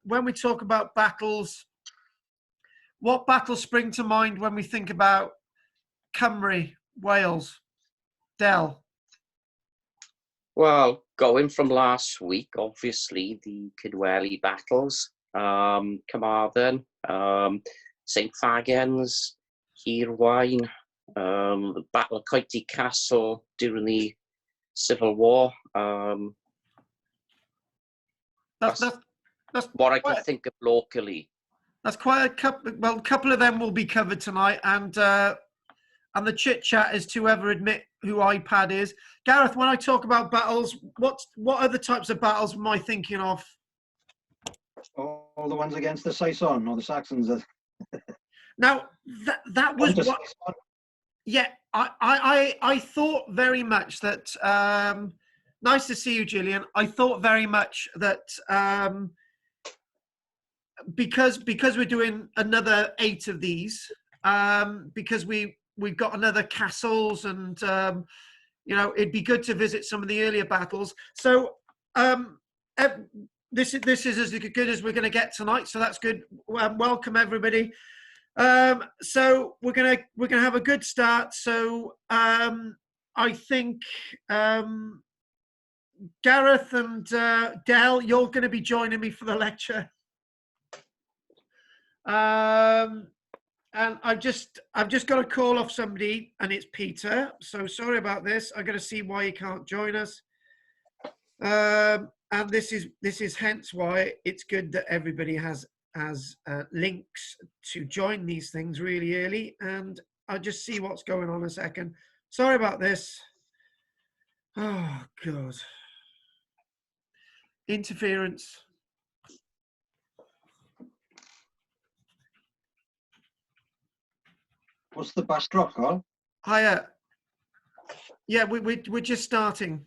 when we talk about battles, what battles spring to mind when we think about Cymru, Wales? Del? Well, going from last week, obviously, the Kidwelly battles, Carmarthen, St Faggins, Hirwaun, the Battle of Coity Castle during the Civil War. That's what I can think of locally. That's quite a couple. Well, a couple of them will be covered tonight, and the chit chat is to whoever admit who iPad is. Gareth, when I talk about battles, what other types of battles am I thinking of? All the ones against the Saxon or the Saxons. Now that was what. Yeah, I thought very much that. Nice to see you, Gillian. I thought very much that because we're doing another 8 of these, because we've got another castles, and you know, it'd be good to visit some of the earlier battles. So this is as good as we're going to get tonight. So that's good. Welcome everybody. So we're gonna have a good start. So I think Gareth and Del, you're going to be joining me for the lecture. And I've just got a call off somebody, and it's Peter. So sorry about this. I'm going to see why he can't join us. And this is hence why it's good that everybody has links to join these things really early. And I'll just see what's going on a second. Sorry about this. Oh God. Interference. What's the backdrop, Carl? Hiya. Yeah, we're just starting.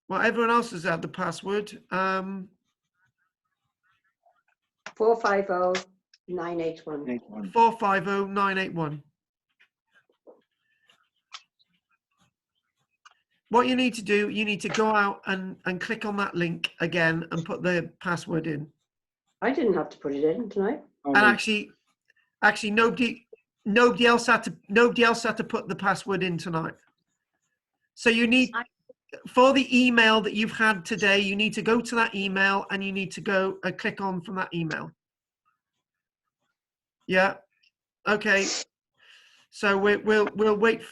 Well, everyone else has had the password. 450981. 450981. What you need to do, you need to go out and click on that link again and put the password in. I didn't have to put it in tonight. And actually nobody else had to put the password in tonight. So you need, for the email that you've had today, you need to go to that email and you need to go and click on from that email. Yeah. Okay. So we'll wait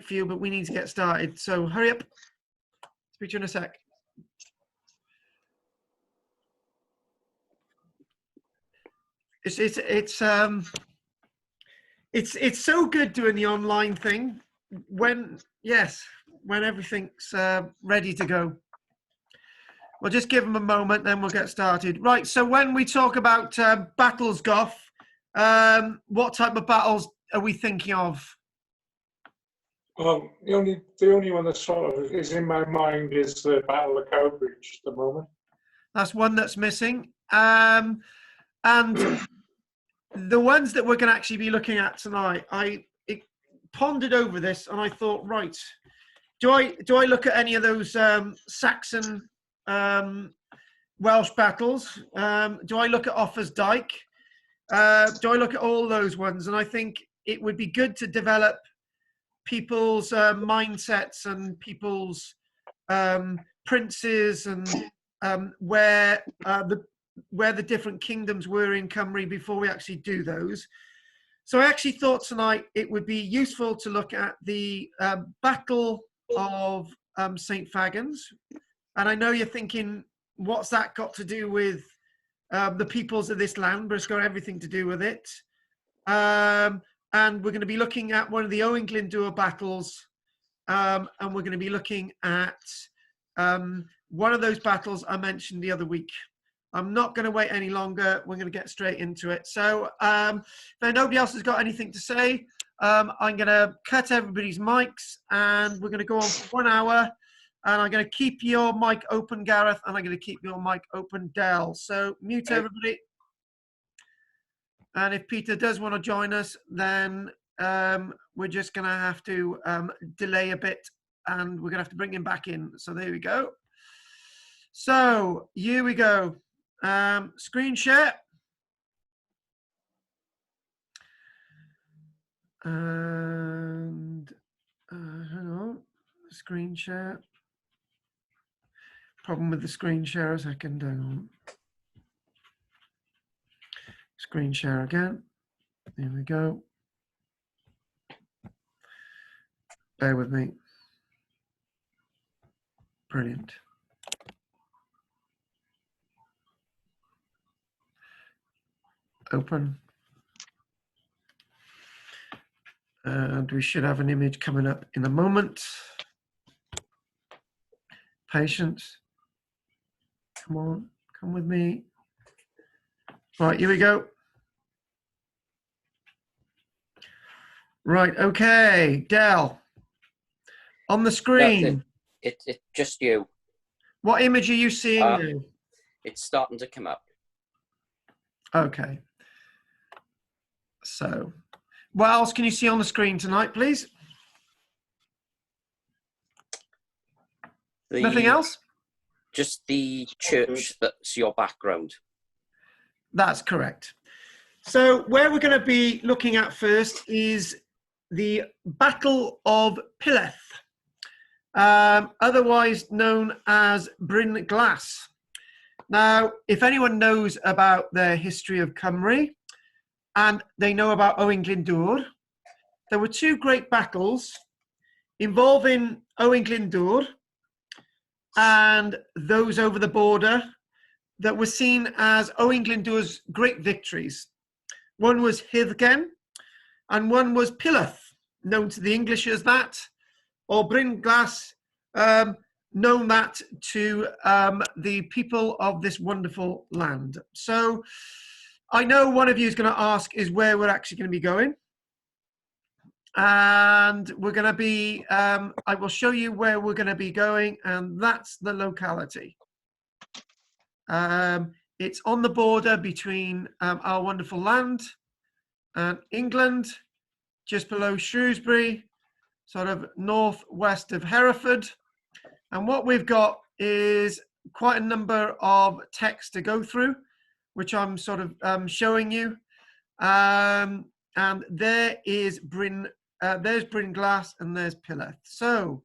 for you, but we need to get started. So hurry up. Speak to you in a sec. It's so good doing the online thing when everything's ready to go. We'll just give them a moment, then we'll get started. Right. So when we talk about battles, Goff, what type of battles are we thinking of? The only one that sort of is in my mind is the Battle of Cowbridge at the moment. That's one that's missing. And the ones that we're going to actually be looking at tonight, I pondered over this and I thought, right, do I look at any of those Saxon Welsh battles? Do I look at Offa's Dyke? Do I look at all those ones? And I think it would be good to develop people's mindsets and people's princes and where the different kingdoms were in Cymru before we actually do those. So I actually thought tonight it would be useful to look at the Battle of St. Faggins. And I know you're thinking, what's that got to do with the peoples of this land? But it's got everything to do with it. And we're going to be looking at one of the Owen Glyndŵr battles. And we're going to be looking at one of those battles I mentioned the other week. I'm not going to wait any longer. We're going to get straight into it. So if nobody else has got anything to say, I'm going to cut everybody's mics and we're going to go on for 1 hour. And I'm going to keep your mic open, Gareth, and I'm going to keep your mic open, Del. So mute everybody. And if Peter does want to join us, then we're just going to have to delay a bit and we're going to have to bring him back in. So there we go. So here we go. Screen share. And hang on, screen share. Problem with the screen share, a second, hang on. Screen share again. There we go. Bear with me. Brilliant. Open. And we should have an image coming up in a moment. Patience. Come on, come with me. Right, here we go. Right, okay, Del. On the screen. It's just you. What image are you seeing now? It's starting to come up. Okay. So, what else can you see on the screen tonight, please? Nothing else? Just the church that's your background. That's correct. So where we're going to be looking at first is the Battle of Pilleth, otherwise known as Bryn Glas. Now, if anyone knows about the history of Cymru and they know about Owain Glyndwr, there were two great battles involving Owain Glyndwr and those over the border that were seen as Owain Glyndwr's great victories. One was Fagin and one was Pilleth, known to the English as that, or Bryn Glas, known that to the people of this wonderful land. So I know one of you is going to ask is where we're actually going to be going. And we're going to be, I will show you where we're going to be going, and that's the locality. It's on the border between our wonderful land and England, just below Shrewsbury, sort of northwest of Hereford. And what we've got is quite a number of texts to go through, which I'm sort of showing you. And there is there's Bryn Glas and there's Pilleth. So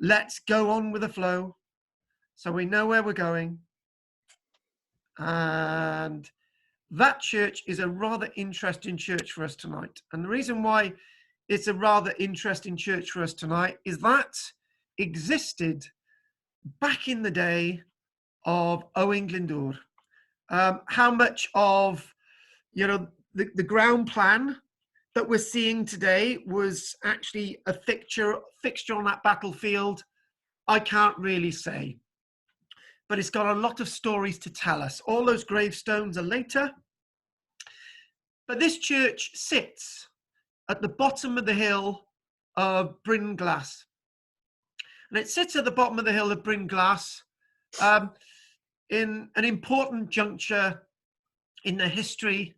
let's go on with the flow so we know where we're going. And that church is a rather interesting church for us tonight. And the reason why it's a rather interesting church for us tonight is that existed back in the day of Owain Glyndwr. How much of, you know, the ground plan that we're seeing today was actually a fixture on that battlefield, I can't really say. But it's got a lot of stories to tell us. All those gravestones are later. But this church sits at the bottom of the hill of Bryn Glas. And it sits at the bottom of the hill of Bryn Glas in an important juncture in the history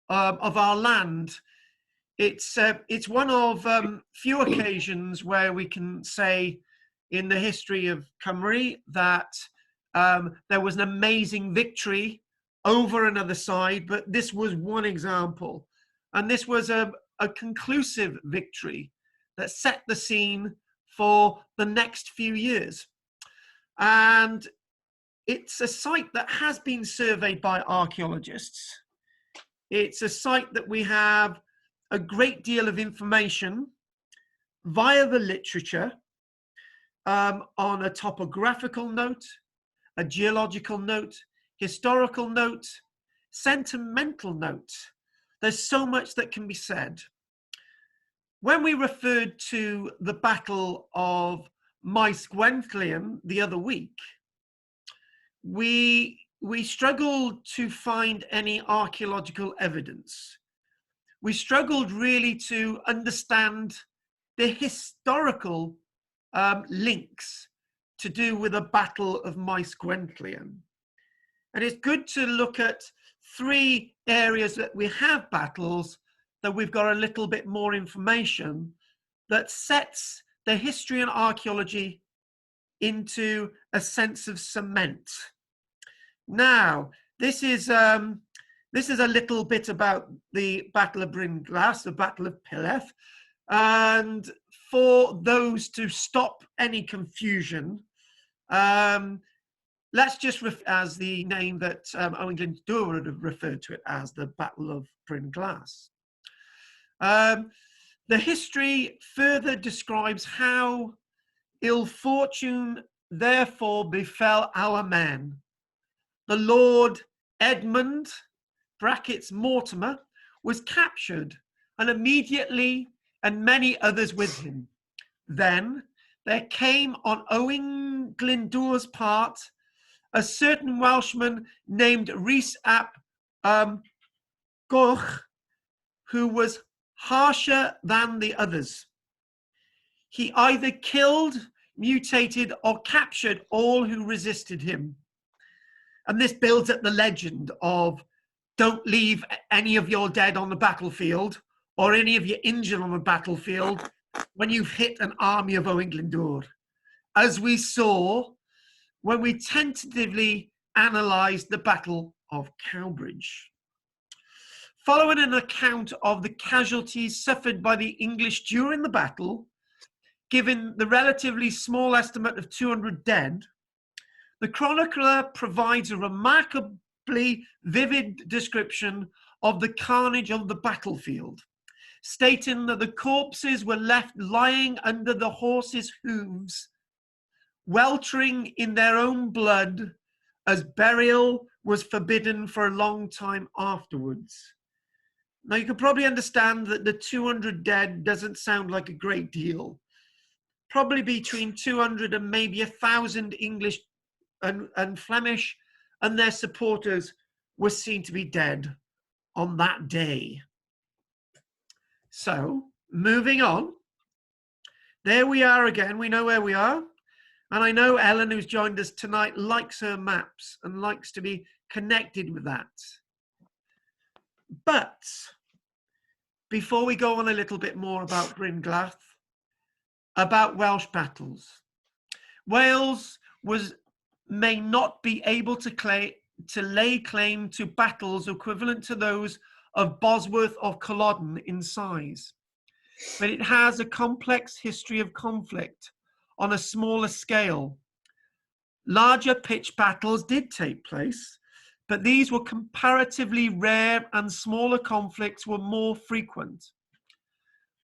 of our land. It's one of few occasions where we can say in the history of Cymru that there was an amazing victory over another side, but this was one example. And this was a conclusive victory that set the scene for the next few years. And it's a site that has been surveyed by archaeologists. It's a site that we have a great deal of information via the literature on a topographical note, a geological note, historical note, sentimental note. There's so much that can be said. When we referred to the Battle of Maes the other week, we struggled to find any archaeological evidence. We struggled really to understand the historical links to do with the Battle of Maes. And it's good to look at three areas that we have battles that we've got a little bit more information that sets the history and archaeology into a sense of cement. Now, this is a little bit about the Battle of Bryn Glas, the Battle of Pileth, and for those to stop any confusion, let's just as the name that Owen Glyndŵr would have referred to it as, the Battle of Bryn Glas. The history further describes how ill fortune therefore befell our men. The Lord Edmund, brackets Mortimer, was captured, and immediately, and many others with him. Then there came on Owen Glyndŵr's part a certain Welshman named Rhys ap Goch, who was harsher than the others. He either killed, mutated, or captured all who resisted him. And this builds up the legend of don't leave any of your dead on the battlefield or any of your injured on the battlefield when you've hit an army of Owen Glyndŵr, as we saw when we tentatively analysed the Battle of Cowbridge. Following an account of the casualties suffered by the English during the battle, given the relatively small estimate of 200 dead, the chronicler provides a remarkably vivid description of the carnage on the battlefield, stating that the corpses were left lying under the horses' hooves, weltering in their own blood, as burial was forbidden for a long time afterwards. Now, you can probably understand that the 200 dead doesn't sound like a great deal. Probably between 200 and maybe 1,000 English and Flemish and their supporters were seen to be dead on that day. So, moving on. There we are again. We know where we are. And I know Ellen, who's joined us tonight, likes her maps and likes to be connected with that. But before we go on a little bit more about Bryn Glas, about Welsh battles, Wales may not be able to lay claim to battles equivalent to those of Bosworth or Culloden in size, but it has a complex history of conflict on a smaller scale. Larger pitched battles did take place, but these were comparatively rare and smaller conflicts were more frequent.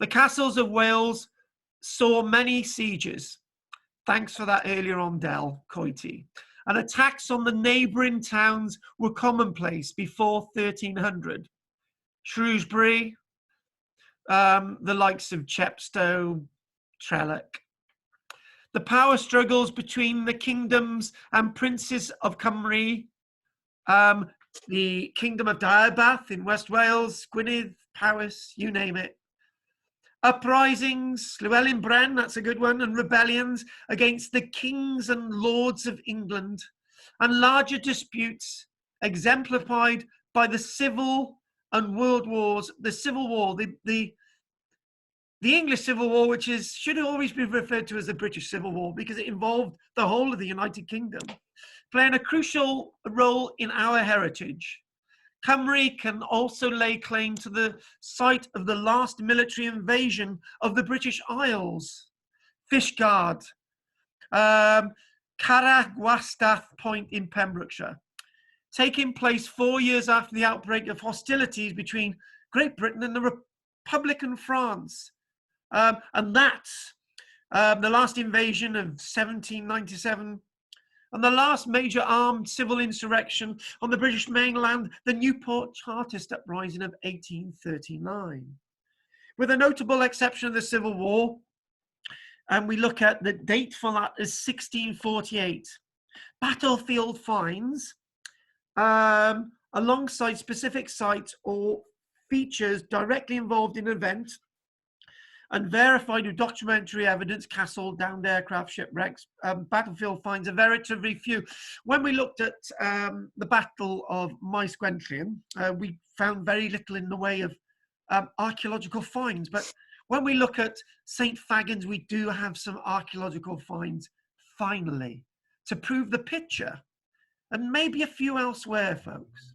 The castles of Wales saw many sieges. Thanks for that earlier on, Del Coity. And attacks on the neighbouring towns were commonplace before 1300. Shrewsbury, the likes of Chepstow, Trelloc. The power struggles between the kingdoms and princes of Cymru, the Kingdom of Deheubarth in West Wales, Gwynedd, Powys, you name it. Uprisings, Llewellyn Bren, that's a good one, and rebellions against the kings and lords of England, and larger disputes exemplified by the Civil and World Wars, the Civil War, the English Civil War, which should always be referred to as the British Civil War because it involved the whole of the United Kingdom, playing a crucial role in our heritage. Cymru can also lay claim to the site of the last military invasion of the British Isles, Fishguard, Carragwastath Point in Pembrokeshire, taking place 4 years after the outbreak of hostilities between Great Britain and the Republic of France. And that's the last invasion of 1797, and the last major armed civil insurrection on the British mainland, the Newport Chartist Uprising of 1839. With a notable exception of the Civil War, and we look at the date for that is 1648. Battlefield finds, alongside specific sites or features directly involved in an event, and verified with documentary evidence, castle, downed aircraft, shipwrecks, battlefield finds are relatively few. When we looked at the Battle of Maes Gwenllian, we found very little in the way of archaeological finds, but when we look at St. Faggins, we do have some archaeological finds, finally, to prove the picture, and maybe a few elsewhere, folks.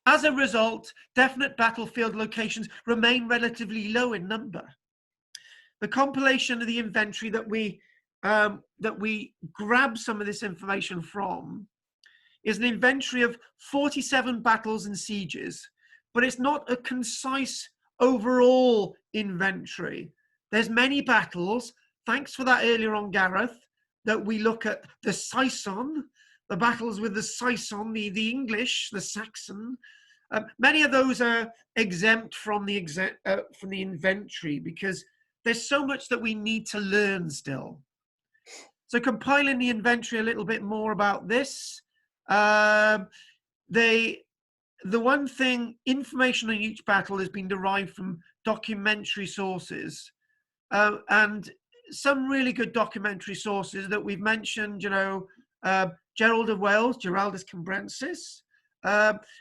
As a result, definite battlefield locations remain relatively low in number. The compilation of the inventory that we grab some of this information from is an inventory of 47 battles and sieges, but it's not a concise overall inventory. There's many battles. Thanks for that earlier on, Gareth, that we look at the Saison, the battles with the Saison, the English, the Saxon. Many of those are exempt from the inventory because there's so much that we need to learn still. So compiling the inventory a little bit more about this, the one thing, information on each battle has been derived from documentary sources, and some really good documentary sources that we've mentioned, you know, Gerald of Wales, Geraldus Cambrensis.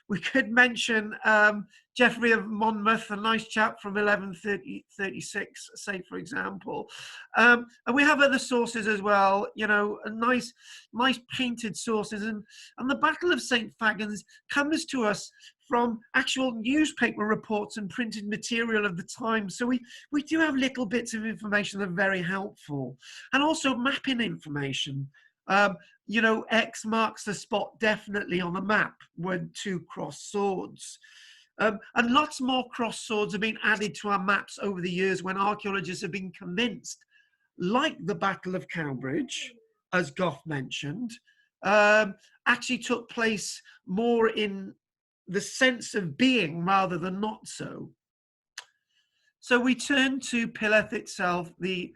We could mention Geoffrey of Monmouth, a nice chap from 1136, say, for example. And we have other sources as well, you know, nice painted sources. And the Battle of St. Faggins comes to us from actual newspaper reports and printed material of the time. So we do have little bits of information that are very helpful. And also mapping information. You know, X marks the spot definitely on a map when two crossed swords. And lots more cross swords have been added to our maps over the years when archaeologists have been convinced, like the Battle of Cowbridge, as Gough mentioned, actually took place more in the sense of being rather than not so. So we turn to Pilleth itself, the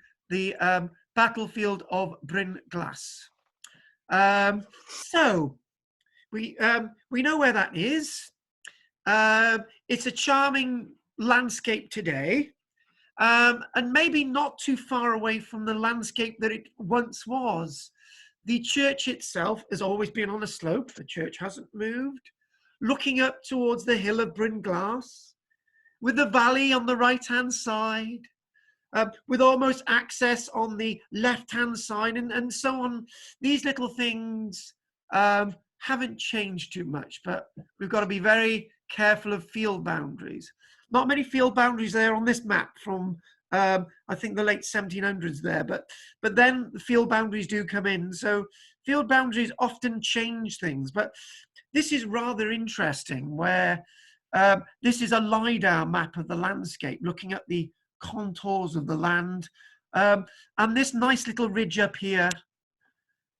battlefield of Bryn Glas. So we know where that is. It's a charming landscape today, and maybe not too far away from the landscape that it once was. The church itself has always been on a slope. The church hasn't moved, looking up towards the hill of Bryn Glas, with the valley on the right-hand side. With almost access on the left-hand side and so on. These little things haven't changed too much, but we've got to be very careful of field boundaries. Not many field boundaries there on this map from, I think, the late 1700s there, but then the field boundaries do come in. So field boundaries often change things, but this is rather interesting where this is a LiDAR map of the landscape, looking at the contours of the land, and this nice little ridge up here.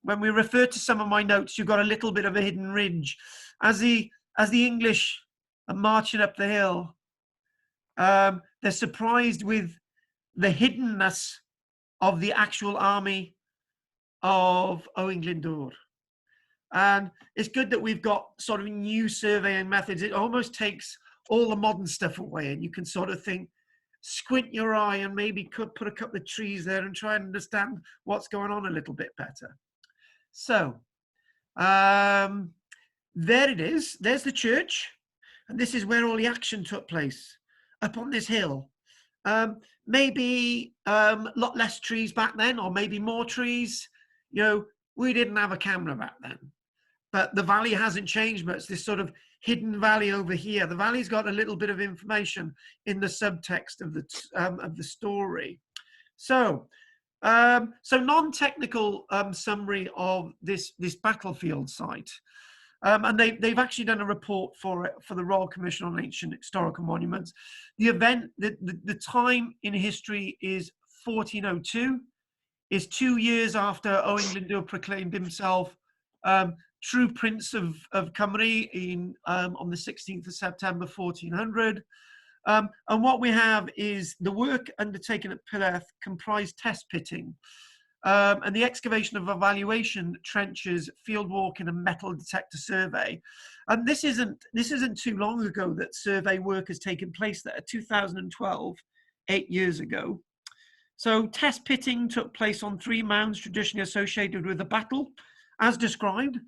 When we refer to some of my notes, you've got a little bit of a hidden ridge. As the English are marching up the hill, they're surprised with the hiddenness of the actual army of Owain Glyndŵr. And it's good that we've got sort of new surveying methods. It almost takes all the modern stuff away, and you can sort of think, squint your eye and maybe could put a couple of trees there and try and understand what's going on a little bit better. So there it is. There's the church, and this is where all the action took place, up on this hill. Maybe a lot less trees back then, or maybe more trees. You know, we didn't have a camera back then, but the valley hasn't changed much. This sort of hidden valley over here. The valley's got a little bit of information in the subtext of the story. So, non-technical summary of this battlefield site, and they've actually done a report for the Royal Commission on Ancient Historical Monuments. The event, the time in history is 1402. Is 2 years after Owain Glyndŵr proclaimed himself true Prince of Cymru on the 16th of September 1400. And what we have is the work undertaken at Pilleth comprised test pitting and the excavation of evaluation trenches, field walking and metal detector survey. And this isn't too long ago that survey work has taken place there, 2012, 8 years ago. So test pitting took place on 3 mounds traditionally associated with the battle, as described.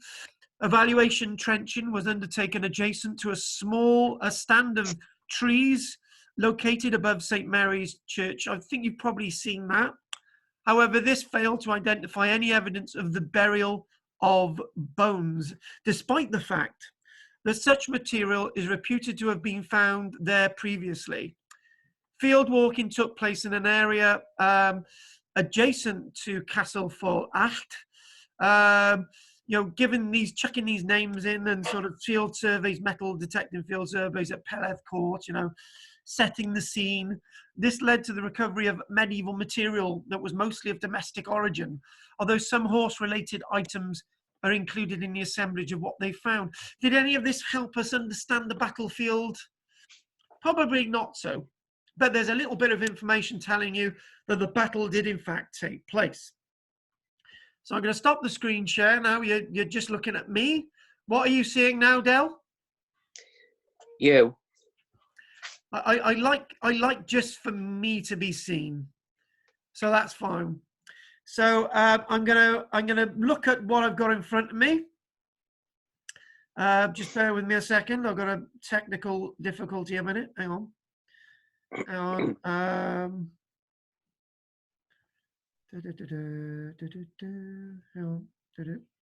Evaluation trenching was undertaken adjacent to a stand of trees located above St. Mary's Church. I think you've probably seen that. However, this failed to identify any evidence of the burial of bones, despite the fact that such material is reputed to have been found there previously. Field walking took place in an area adjacent to Castle Acht. You know, chucking these names in and sort of field surveys, metal detecting field surveys at Peleth Court, you know, setting the scene. This led to the recovery of medieval material that was mostly of domestic origin, although some horse-related items are included in the assemblage of what they found. Did any of this help us understand the battlefield? Probably not so, but there's a little bit of information telling you that the battle did in fact take place. So I'm going to stop the screen share now. You're just looking at me. What are you seeing now, Del? You. I like just for me to be seen, so that's fine. So I'm gonna look at what I've got in front of me. Just bear with me a second. I've got a technical difficulty a minute. Hang on. Hang on.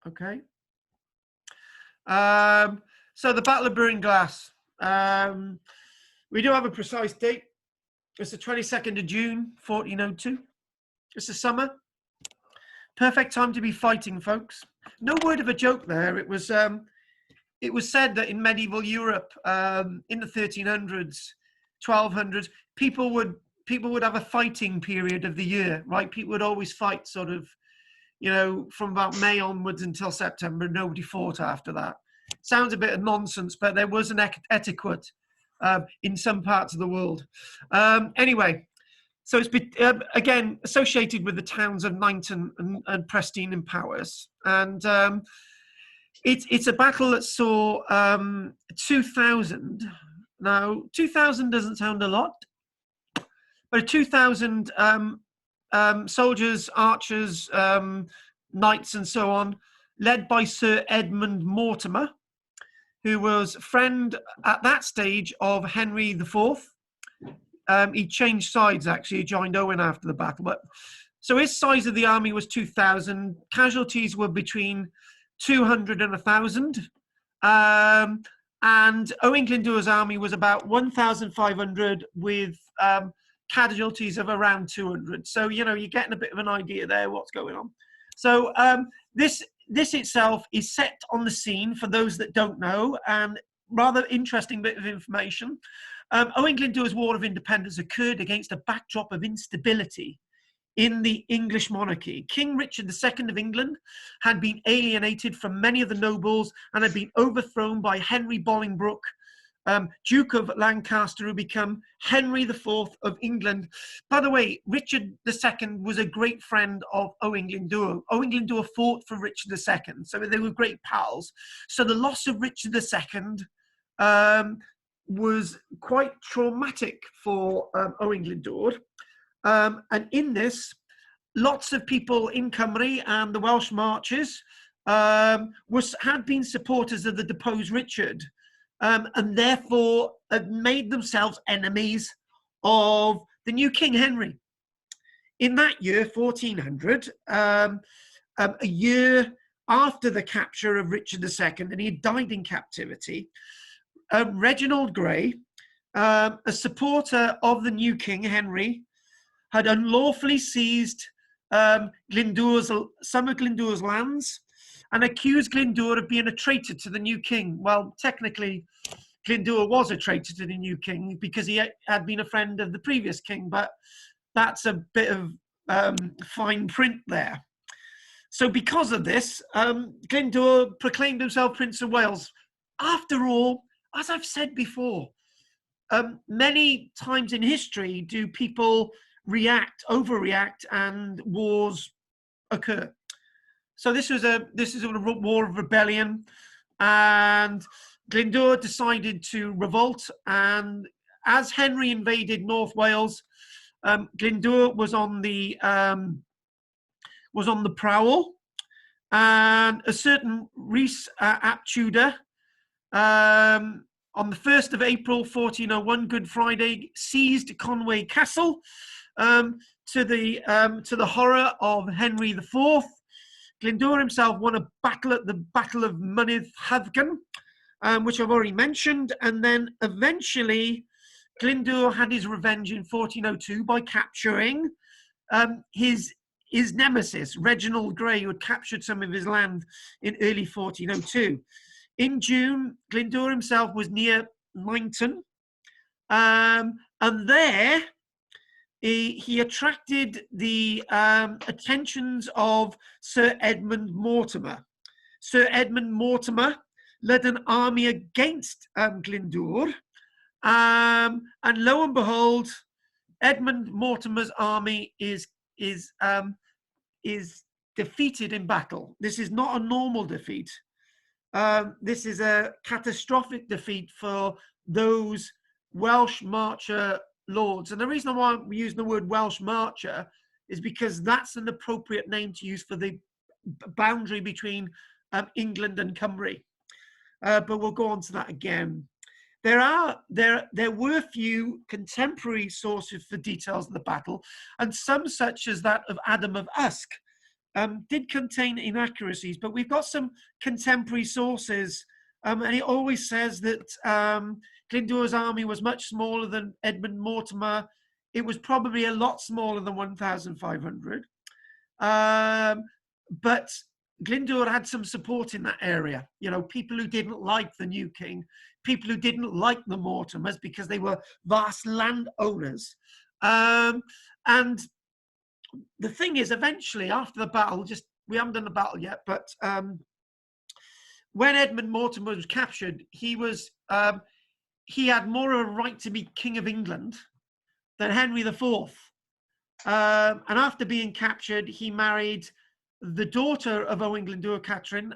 Okay. So the Battle of Brewing Glass. We do have a precise date. It's the 22nd of June, 1402. It's the summer. Perfect time to be fighting, folks. No word of a joke there. It was said that in medieval Europe, in the 1300s, 1200s, people would have a fighting period of the year, right? People would always fight sort of, you know, from about May onwards until September. Nobody fought after that. Sounds a bit of nonsense, but there was an etiquette in some parts of the world. Anyway, so it's again associated with the towns of Knighton and Prestine and Powys, and it's a battle that saw 2,000. Now, 2,000 doesn't sound a lot, but 2,000 soldiers, archers, knights, and so on, led by Sir Edmund Mortimer, who was friend at that stage of Henry IV. He changed sides, actually. He joined Owen after the battle. But so his size of the army was 2,000. Casualties were between 200 and 1,000. And Owen Glyndwr's army was about 1,500 with casualties of around 200. So, you know, you're getting a bit of an idea there what's going on. So this itself is set on the scene for those that don't know, and rather interesting bit of information. Owen Glyndwr's War of Independence occurred against a backdrop of instability in the English monarchy. King Richard II of England had been alienated from many of the nobles and had been overthrown by Henry Bolingbroke, Duke of Lancaster, who became Henry IV of England. By the way, Richard II was a great friend of Owen Glyndwr. Owen Glyndwr fought for Richard II, so they were great pals. So the loss of Richard II was quite traumatic for Owen Glyndwr. And in this, lots of people in Cymru and the Welsh marches had been supporters of the deposed Richard, and therefore had made themselves enemies of the new King Henry. In that year, 1400, a year after the capture of Richard II, and he had died in captivity, Reginald Grey, a supporter of the new King Henry, had unlawfully seized some of Glyndwr's lands and accused Glyndwr of being a traitor to the new king. Well, technically, Glyndwr was a traitor to the new king because he had been a friend of the previous king, but that's a bit of fine print there. So because of this, Glyndwr proclaimed himself Prince of Wales. After all, as I've said before, many times in history do people overreact, and wars occur. So this is a war of rebellion, and Glyndwr decided to revolt. And as Henry invaded North Wales, Glyndwr was on the prowl, and a certain Rhys ap Tudor On the 1st of April 1401, Good Friday, seized Conway Castle, to the horror of Henry IV. Glyndŵr himself won a battle at the Battle of Mynydd Fagin, which I've already mentioned, and then eventually Glyndŵr had his revenge in 1402 by capturing his nemesis, Reginald Grey, who had captured some of his land in early 1402. In June, Glyndŵr himself was near Langton, and there he attracted the attentions of Sir Edmund Mortimer. Sir Edmund Mortimer led an army against Glyndŵr, and lo and behold, Edmund Mortimer's army is defeated in battle. This is not a normal defeat. This is a catastrophic defeat for those Welsh marcher lords. And the reason why I'm using the word Welsh marcher is because that's an appropriate name to use for the boundary between England and Cymru. But we'll go on to that again. There were few contemporary sources for details of the battle, and some, such as that of Adam of Usk, did contain inaccuracies, but we've got some contemporary sources, and it always says that Glyndŵr's army was much smaller than Edmund Mortimer. It was probably a lot smaller than 1,500. But Glyndŵr had some support in that area. You know, people who didn't like the new king, people who didn't like the Mortimers because they were vast landowners. And the thing is, eventually, after the battle, we haven't done the battle yet, but when Edmund Mortimer was captured, he had more of a right to be King of England than Henry IV. And after being captured, he married the daughter of Owen Glyndŵr, Catrin,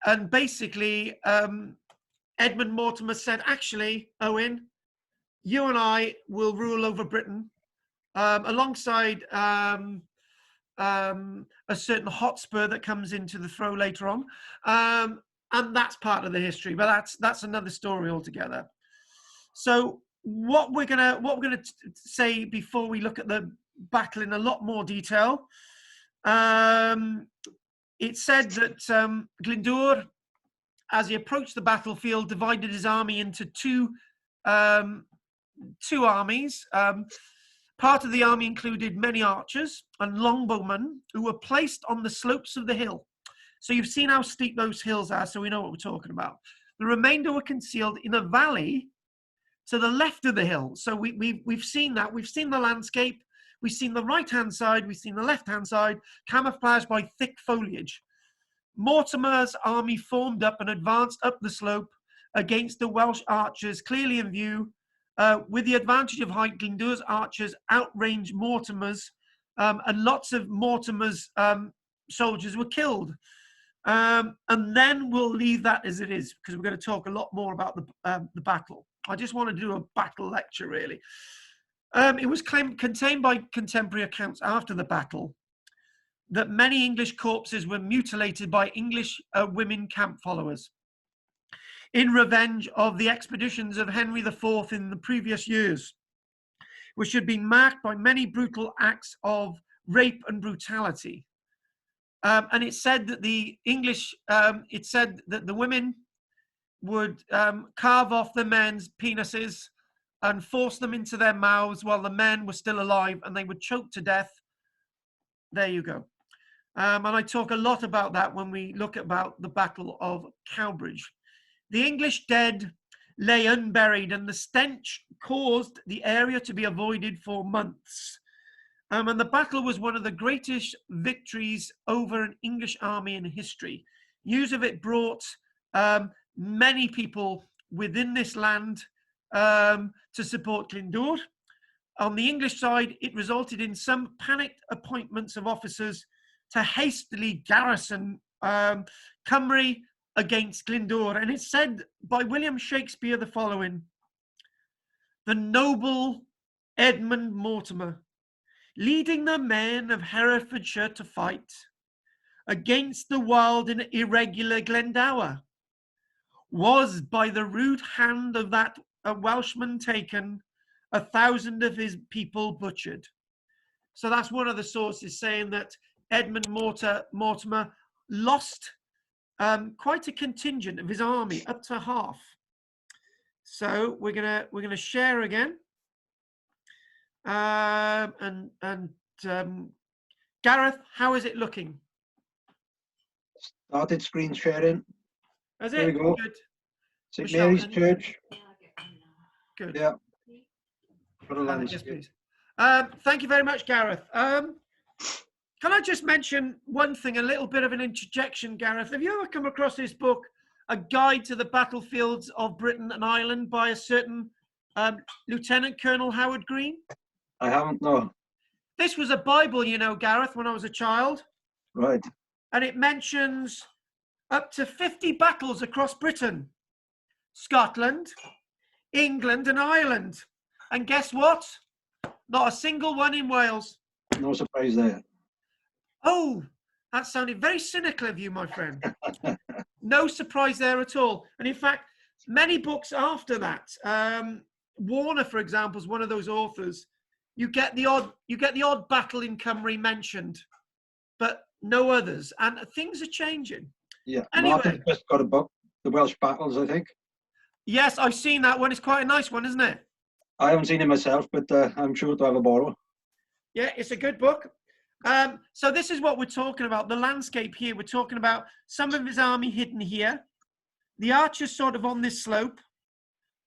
and basically Edmund Mortimer said, actually, Owen, you and I will rule over Britain, alongside a certain Hotspur that comes into the throw later on, and that's part of the history. But that's another story altogether. So what we're gonna say before we look at the battle in a lot more detail. It said that Glyndŵr, as he approached the battlefield, divided his army into two armies. Part of the army included many archers and longbowmen who were placed on the slopes of the hill. So you've seen how steep those hills are, so we know what we're talking about. The remainder were concealed in a valley to the left of the hill. So we've seen that. We've seen the landscape. We've seen the right-hand side. We've seen the left-hand side, camouflaged by thick foliage. Mortimer's army formed up and advanced up the slope against the Welsh archers, clearly in view. With the advantage of height, Glyndŵr's archers outranged Mortimer's, and lots of Mortimer's soldiers were killed. And then we'll leave that as it is, because we're going to talk a lot more about the battle. I just want to do a battle lecture, really. It was contained by contemporary accounts after the battle that many English corpses were mutilated by English women camp followers in revenge of the expeditions of Henry IV in the previous years, which had been marked by many brutal acts of rape and brutality. And it said that the English, it said that the women would carve off the men's penises and force them into their mouths while the men were still alive, and they would choke to death. There you go. And I talk a lot about that when we look about the Battle of Cowbridge. The English dead lay unburied, and the stench caused the area to be avoided for months. And the battle was one of the greatest victories over an English army in history. News of it brought many people within this land to support Glyndŵr. On the English side, it resulted in some panicked appointments of officers to hastily garrison Cymru against Glyndŵr. And it's said by William Shakespeare the following: the noble Edmund Mortimer, leading the men of Herefordshire to fight against the wild and irregular Glendower, was by the rude hand of that a Welshman taken, 1,000 of his people butchered. So that's one of the sources saying that Edmund Mortimer lost quite a contingent of his army, up to half. So we're gonna share again, Gareth, how is it looking? Started screen sharing. Is There it we go. good? St Michelle, Mary's any- Church. Good. Yeah. For a Yes, landscape. please. Thank you very much, Gareth. Can I just mention one thing, a little bit of an interjection, Gareth? Have you ever come across this book, A Guide to the Battlefields of Britain and Ireland by a certain Lieutenant Colonel Howard Green? I haven't, no. This was a Bible, you know, Gareth, when I was a child. Right. And it mentions up to 50 battles across Britain, Scotland, England and Ireland. And guess what? Not a single one in Wales. No surprise there. Oh, that sounded very cynical of you, my friend. No surprise there at all. And in fact, many books after that, Warner, for example, is one of those authors. You get the odd battle in Cymru mentioned, but no others. And things are changing. Yeah. Anyway. Martin's just got a book, The Welsh Battles, I think. Yes, I've seen that one. It's quite a nice one, isn't it? I haven't seen it myself, but I'm sure to have a borrow. Yeah, it's a good book. So this is what we're talking about, the landscape here. We're talking about some of his army hidden here, the archers sort of on this slope,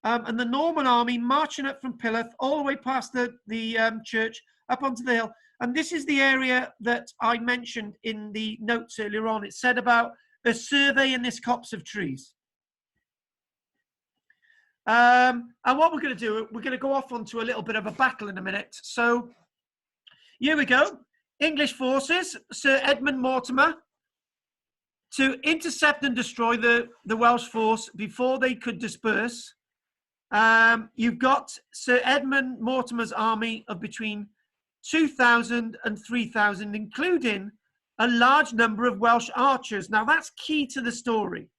and the Norman army marching up from Pilloth all the way past the church up onto the hill. And this is the area that I mentioned in the notes earlier on. It said about a survey in this copse of trees. And what we're going to do, we're going to go off onto a little bit of a battle in a minute. So here we go. English forces, Sir Edmund Mortimer, to intercept and destroy the Welsh force before they could disperse. You've got Sir Edmund Mortimer's army of between 2,000 and 3,000, including a large number of Welsh archers. Now that's key to the story.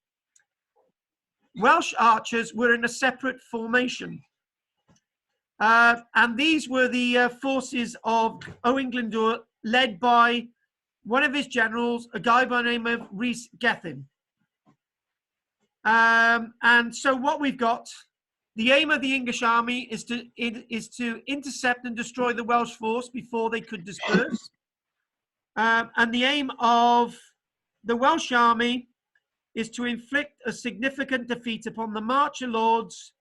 Welsh archers were in a separate formation. And these were the forces of Owain Glyndŵr, led by one of his generals, a guy by the name of Rhys Gethin. And so what we've got, the aim of the English army is to intercept and destroy the Welsh force before they could disperse. And the aim of the Welsh army is to inflict a significant defeat upon the Marcher Lords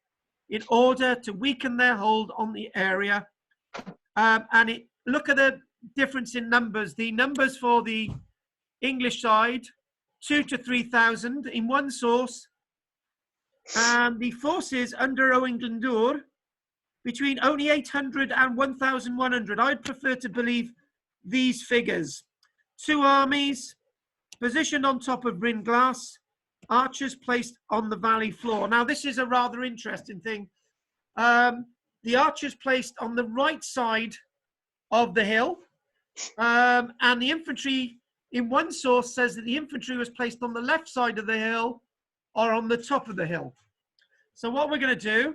in order to weaken their hold on the area. Look at the difference in numbers. The numbers for the English side, 2,000 to 3,000 in one source. And the forces under Owain Glyndŵr, between only 800 and 1,100. I'd prefer to believe these figures. Two armies positioned on top of Bryn Glas, archers placed on the valley floor. Now, this is a rather interesting thing. The archers placed on the right side of the hill, and the infantry, in one source, says that the infantry was placed on the left side of the hill or on the top of the hill. So what we're going to do,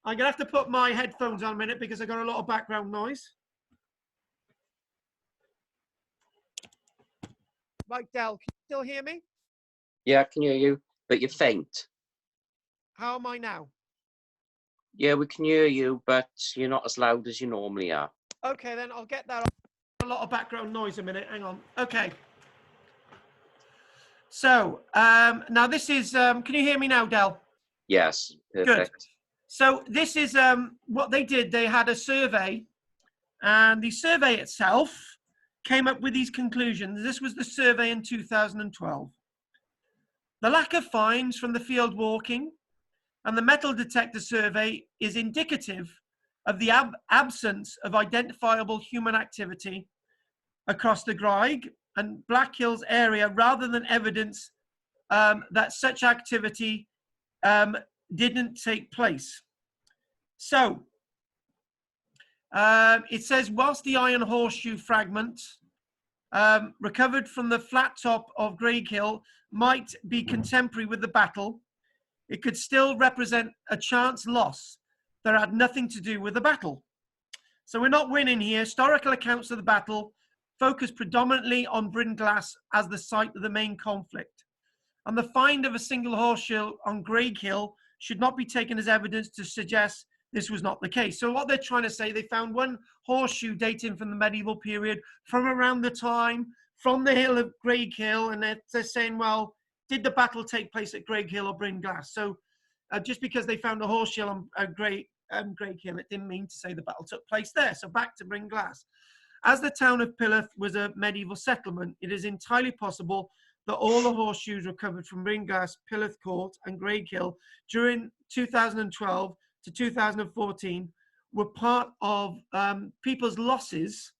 I'm going to have to put my headphones on a minute because I've got a lot of background noise. Right, Del, can you still hear me? Yeah, I can hear you, but you're faint. How am I now? Yeah, we can hear you, but you're not as loud as you normally are. Okay, then I'll get that. A lot of background noise a minute. Hang on. Okay. So now this is. Can you hear me now, Del? Yes, perfect. Good. So this is what they did. They had a survey, and the survey itself came up with these conclusions. This was the survey in 2012. The lack of finds from the field walking and the metal detector survey is indicative of the absence of identifiable human activity across the Graig and Black Hills area, rather than evidence that such activity didn't take place. So it says, whilst the iron horseshoe fragment recovered from the flat top of Graig Hill might be contemporary with the battle, it could still represent a chance loss that had nothing to do with the battle. So we're not winning here. Historical accounts of the battle focus predominantly on Brynglas as the site of the main conflict. And the find of a single horseshoe on Craig Hill should not be taken as evidence to suggest this was not the case. So what they're trying to say, they found one horseshoe dating from the medieval period from around the time, from the hill of Craig Hill, and they're saying, well, did the battle take place at Craig Hill or Brynglas? So just because they found a horseshoe on Craig Hill, it didn't mean to say the battle took place there. So back to Brynglas. As the town of Pillith was a medieval settlement, it is entirely possible that all the horseshoes recovered from Brynglas, Pillith Court and Craig Hill during 2012 to 2014 were part of people's losses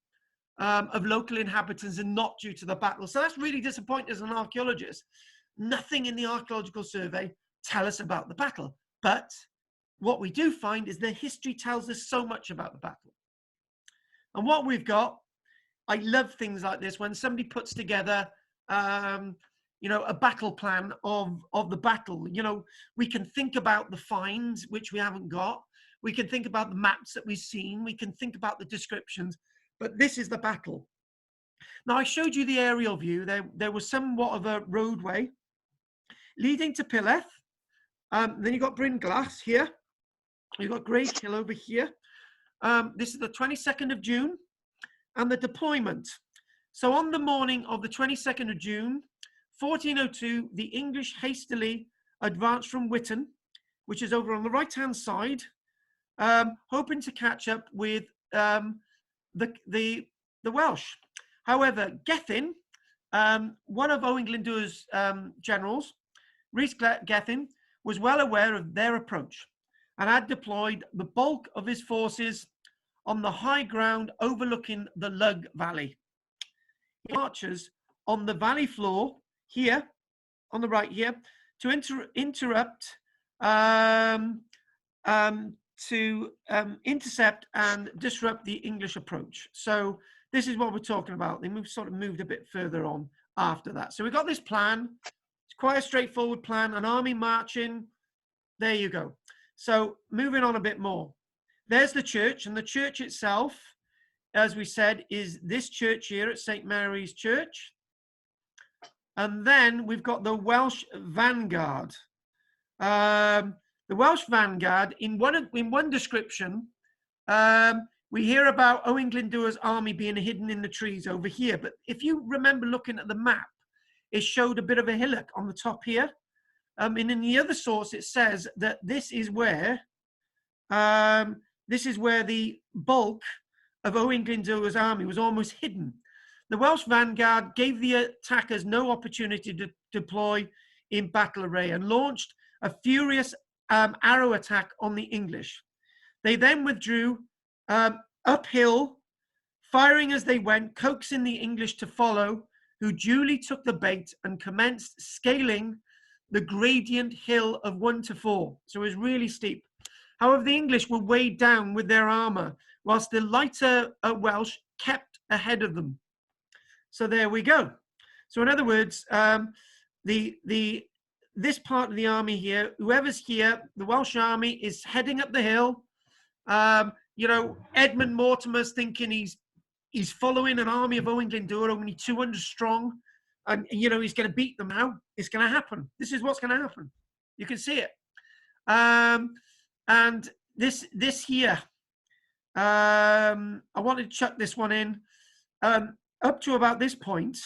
of local inhabitants and not due to the battle. So that's really disappointing as an archaeologist. Nothing in the archaeological survey tell us about the battle. But what we do find is the history tells us so much about the battle. And what we've got, I love things like this, when somebody puts together you know, a battle plan of the battle. You know, we can think about the finds, which we haven't got. We can think about the maps that we've seen. We can think about the descriptions, but this is the battle. Now, I showed you the aerial view. There was somewhat of a roadway leading to Pillith. Then you've got Brynglas here. You've got Craig Hill over here. This is the 22nd of June and the deployment. So on the morning of the 22nd of June, 1402, the English hastily advanced from Witton, which is over on the right-hand side, hoping to catch up with the Welsh. However, Gethin, one of Owain Glyndwr's generals, Rhys Gethin, was well aware of their approach and had deployed the bulk of his forces on the high ground overlooking the Lug Valley. Archers on the valley floor here, on the right here, to intercept and disrupt the English approach. So this is what we're talking about. They sort of moved a bit further on after that. So we've got this plan. It's quite a straightforward plan. An army marching. There you go. So moving on a bit more. There's the church, and the church itself, as we said, is this church here at St. Mary's Church. And then we've got the Welsh Vanguard. The Welsh Vanguard, in one description, we hear about Owain Glyndwr's army being hidden in the trees over here. But if you remember looking at the map, it showed a bit of a hillock on the top here. And in the other source, it says that this is where the bulk of Owain Glyndwr's army was almost hidden. The Welsh Vanguard gave the attackers no opportunity to deploy in battle array and launched a furious arrow attack on the English. They then withdrew uphill, firing as they went, coaxing the English to follow, who duly took the bait and commenced scaling the gradient hill of 1 to 4. So it was really steep. However, the English were weighed down with their armor, whilst the lighter Welsh kept ahead of them. So there we go. So in other words, this part of the army here, whoever's here, the Welsh army is heading up the hill. You know, Edmund Mortimer's thinking he's following an army of Owain Glyndwr, only 200 strong, and you know he's going to beat them now. It's going to happen. This is what's going to happen. You can see it. And this here, I wanted to chuck this one in. Up to about this point,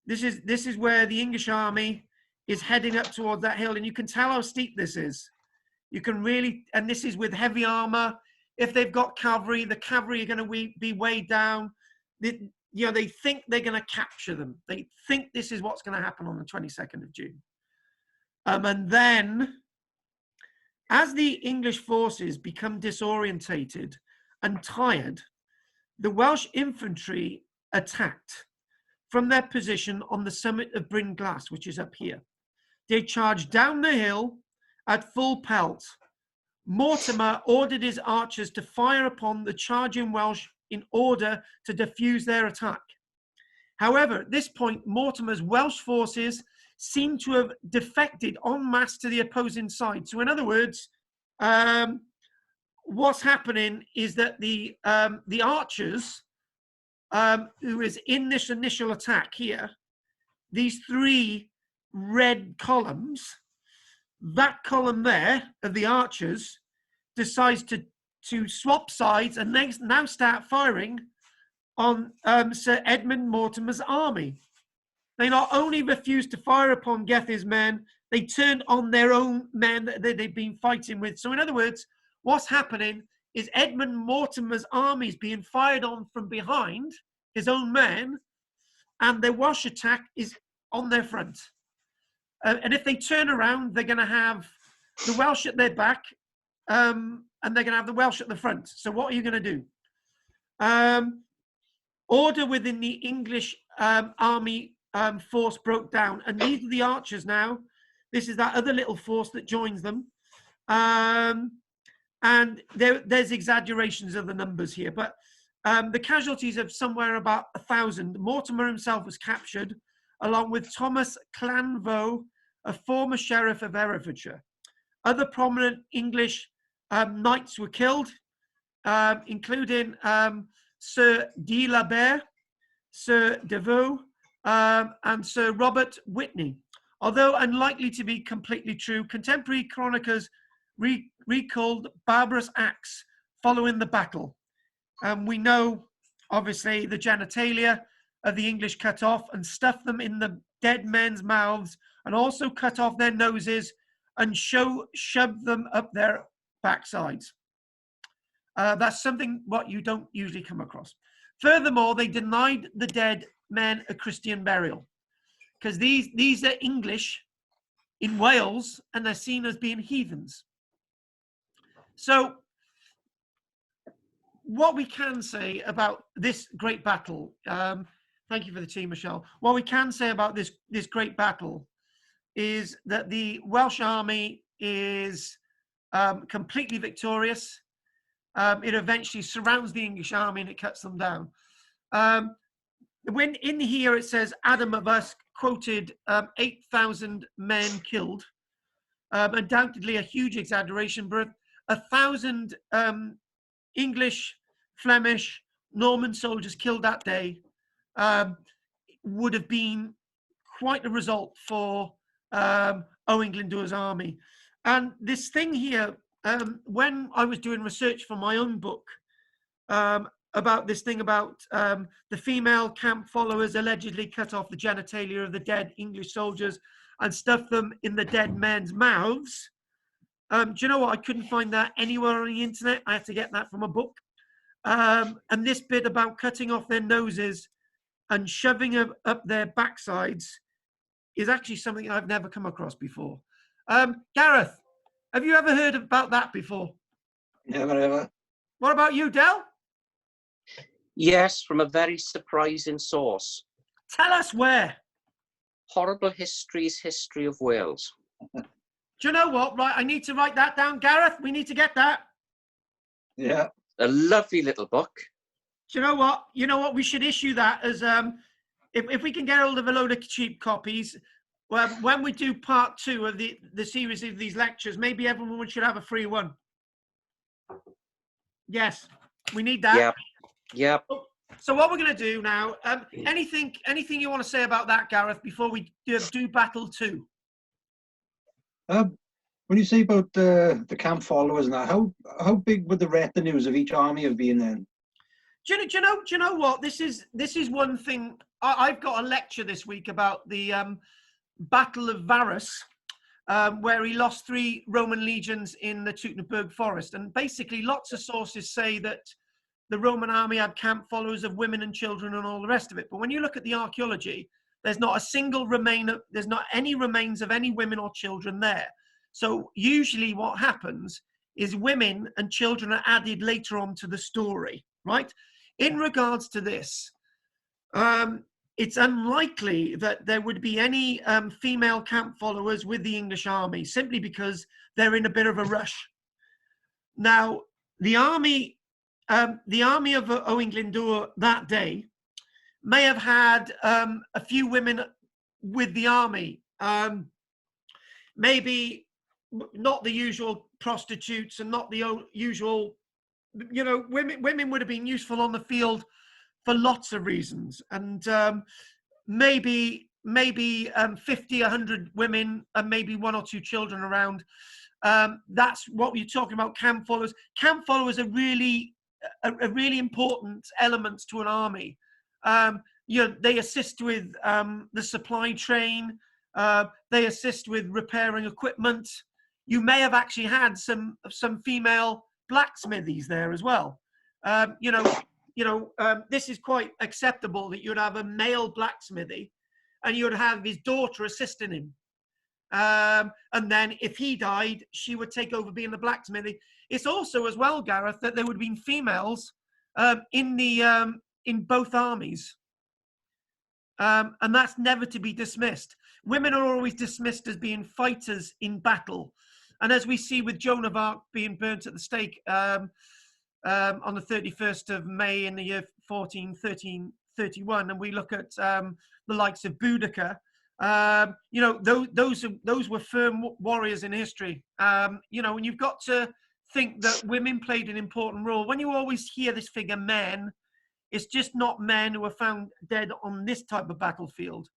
this is where the English army is heading up towards that hill, and you can tell how steep this is. You can really, and this is with heavy armor. If they've got cavalry, the cavalry are going to be weighed down. You know, they think they're going to capture them. They think this is what's going to happen on the 22nd of June. And then, as the English forces become disorientated and tired, the Welsh infantry attacked from their position on the summit of Brynglas, which is up here. They charged down the hill at full pelt. Mortimer ordered his archers to fire upon the charging Welsh in order to defuse their attack. However, at this point, Mortimer's Welsh forces seem to have defected en masse to the opposing side. So in other words, what's happening is that the archers, who is in this initial attack here, these three red columns, that column there of the archers decides to swap sides and now start firing on Sir Edmund Mortimer's army. They not only refused to fire upon Gethi's men, they turned on their own men that they'd been fighting with. So in other words, what's happening is Edmund Mortimer's army is being fired on from behind, his own men, and the Welsh attack is on their front. And if they turn around, they're going to have the Welsh at their back, and they're going to have the Welsh at the front. So what are you going to do? Order within the English army force broke down, and these are the archers now. This is that other little force that joins them. And there's exaggerations of the numbers here, but the casualties of somewhere about 1,000. Mortimer himself was captured, along with Thomas Clanvow, a former sheriff of Herefordshire. Other prominent English knights were killed, including Sir de la Barre, Sir Devoe, and Sir Robert Whitney. Although unlikely to be completely true, contemporary chroniclers recalled barbarous acts following the battle. We know, obviously, the genitalia of the English cut off and stuffed them in the dead men's mouths, and also cut off their noses and shoved them up their backsides. That's something what you don't usually come across. Furthermore, they denied the dead men a Christian burial, because these are English in Wales and they're seen as being heathens. So what we can say about this great battle, thank you for the tea, Michelle. What we can say about this great battle is that the Welsh army is completely victorious. It eventually surrounds the English army and it cuts them down. When in here it says Adam of Usk quoted 8,000 men killed, undoubtedly a huge exaggeration, but 1,000 English, Flemish, Norman soldiers killed that day would have been quite a result for Owen Glyndwr's army. And this thing here, when I was doing research for my own book about this thing about the female camp followers allegedly cut off the genitalia of the dead English soldiers and stuffed them in the dead men's mouths, do you know what? I couldn't find that anywhere on the internet. I had to get that from a book. And this bit about cutting off their noses and shoving them up their backsides is actually something I've never come across before. Gareth, have you ever heard about that before? Never ever. What about you, Del? Yes, from a very surprising source. Tell us where. Horrible History's History of Wales. Do you know what? Right, I need to write that down, Gareth. We need to get that. Yeah. A lovely little book. Do you know what? You know what? We should issue that as if we can get hold of a load of cheap copies. Well, when we do part 2 of the series of these lectures, maybe everyone should have a free one. Yes, we need that. Yep. Yep. So what we're going to do now? Anything you want to say about that, Gareth, before we do battle 2? When you say about the camp followers now, how big would the retinues of each army have been then? Do you know what? This is one thing. I've got a lecture this week about the Battle of Varus, where he lost 3 Roman legions in the Teutoburg forest. And basically, lots of sources say that the Roman army had camp followers of women and children and all the rest of it. But when you look at the archaeology, there's not a single there's not any remains of any women or children there. So usually what happens is women and children are added later on to the story, right? In regards to this, it's unlikely that there would be any female camp followers with the English army, simply because they're in a bit of a rush. Now, the army of Owen Glyndwr that day may have had a few women with the army, Maybe not the usual prostitutes and not the usual, you know, women would have been useful on the field for lots of reasons. And maybe 50, 100 women and maybe 1 or 2 children around. That's what we're talking about, camp followers. Camp followers are really a really important element to an army. You know, they assist with the supply train. They assist with repairing equipment. You may have actually had some female blacksmithies there as well. You know, this is quite acceptable that you'd have a male blacksmithy, and you'd have his daughter assisting him. And then if he died, she would take over being the blacksmithy. It's also as well, Gareth, that there would have been females in both armies. And that's never to be dismissed. Women are always dismissed as being fighters in battle. And as we see with Joan of Arc being burnt at the stake on the 31st of May in the year 1331, and we look at the likes of Boudicca, you know, those were firm warriors in history. You know, and you've got to think that women played an important role. When you always hear this figure, men, it's just not men who are found dead on this type of battlefield.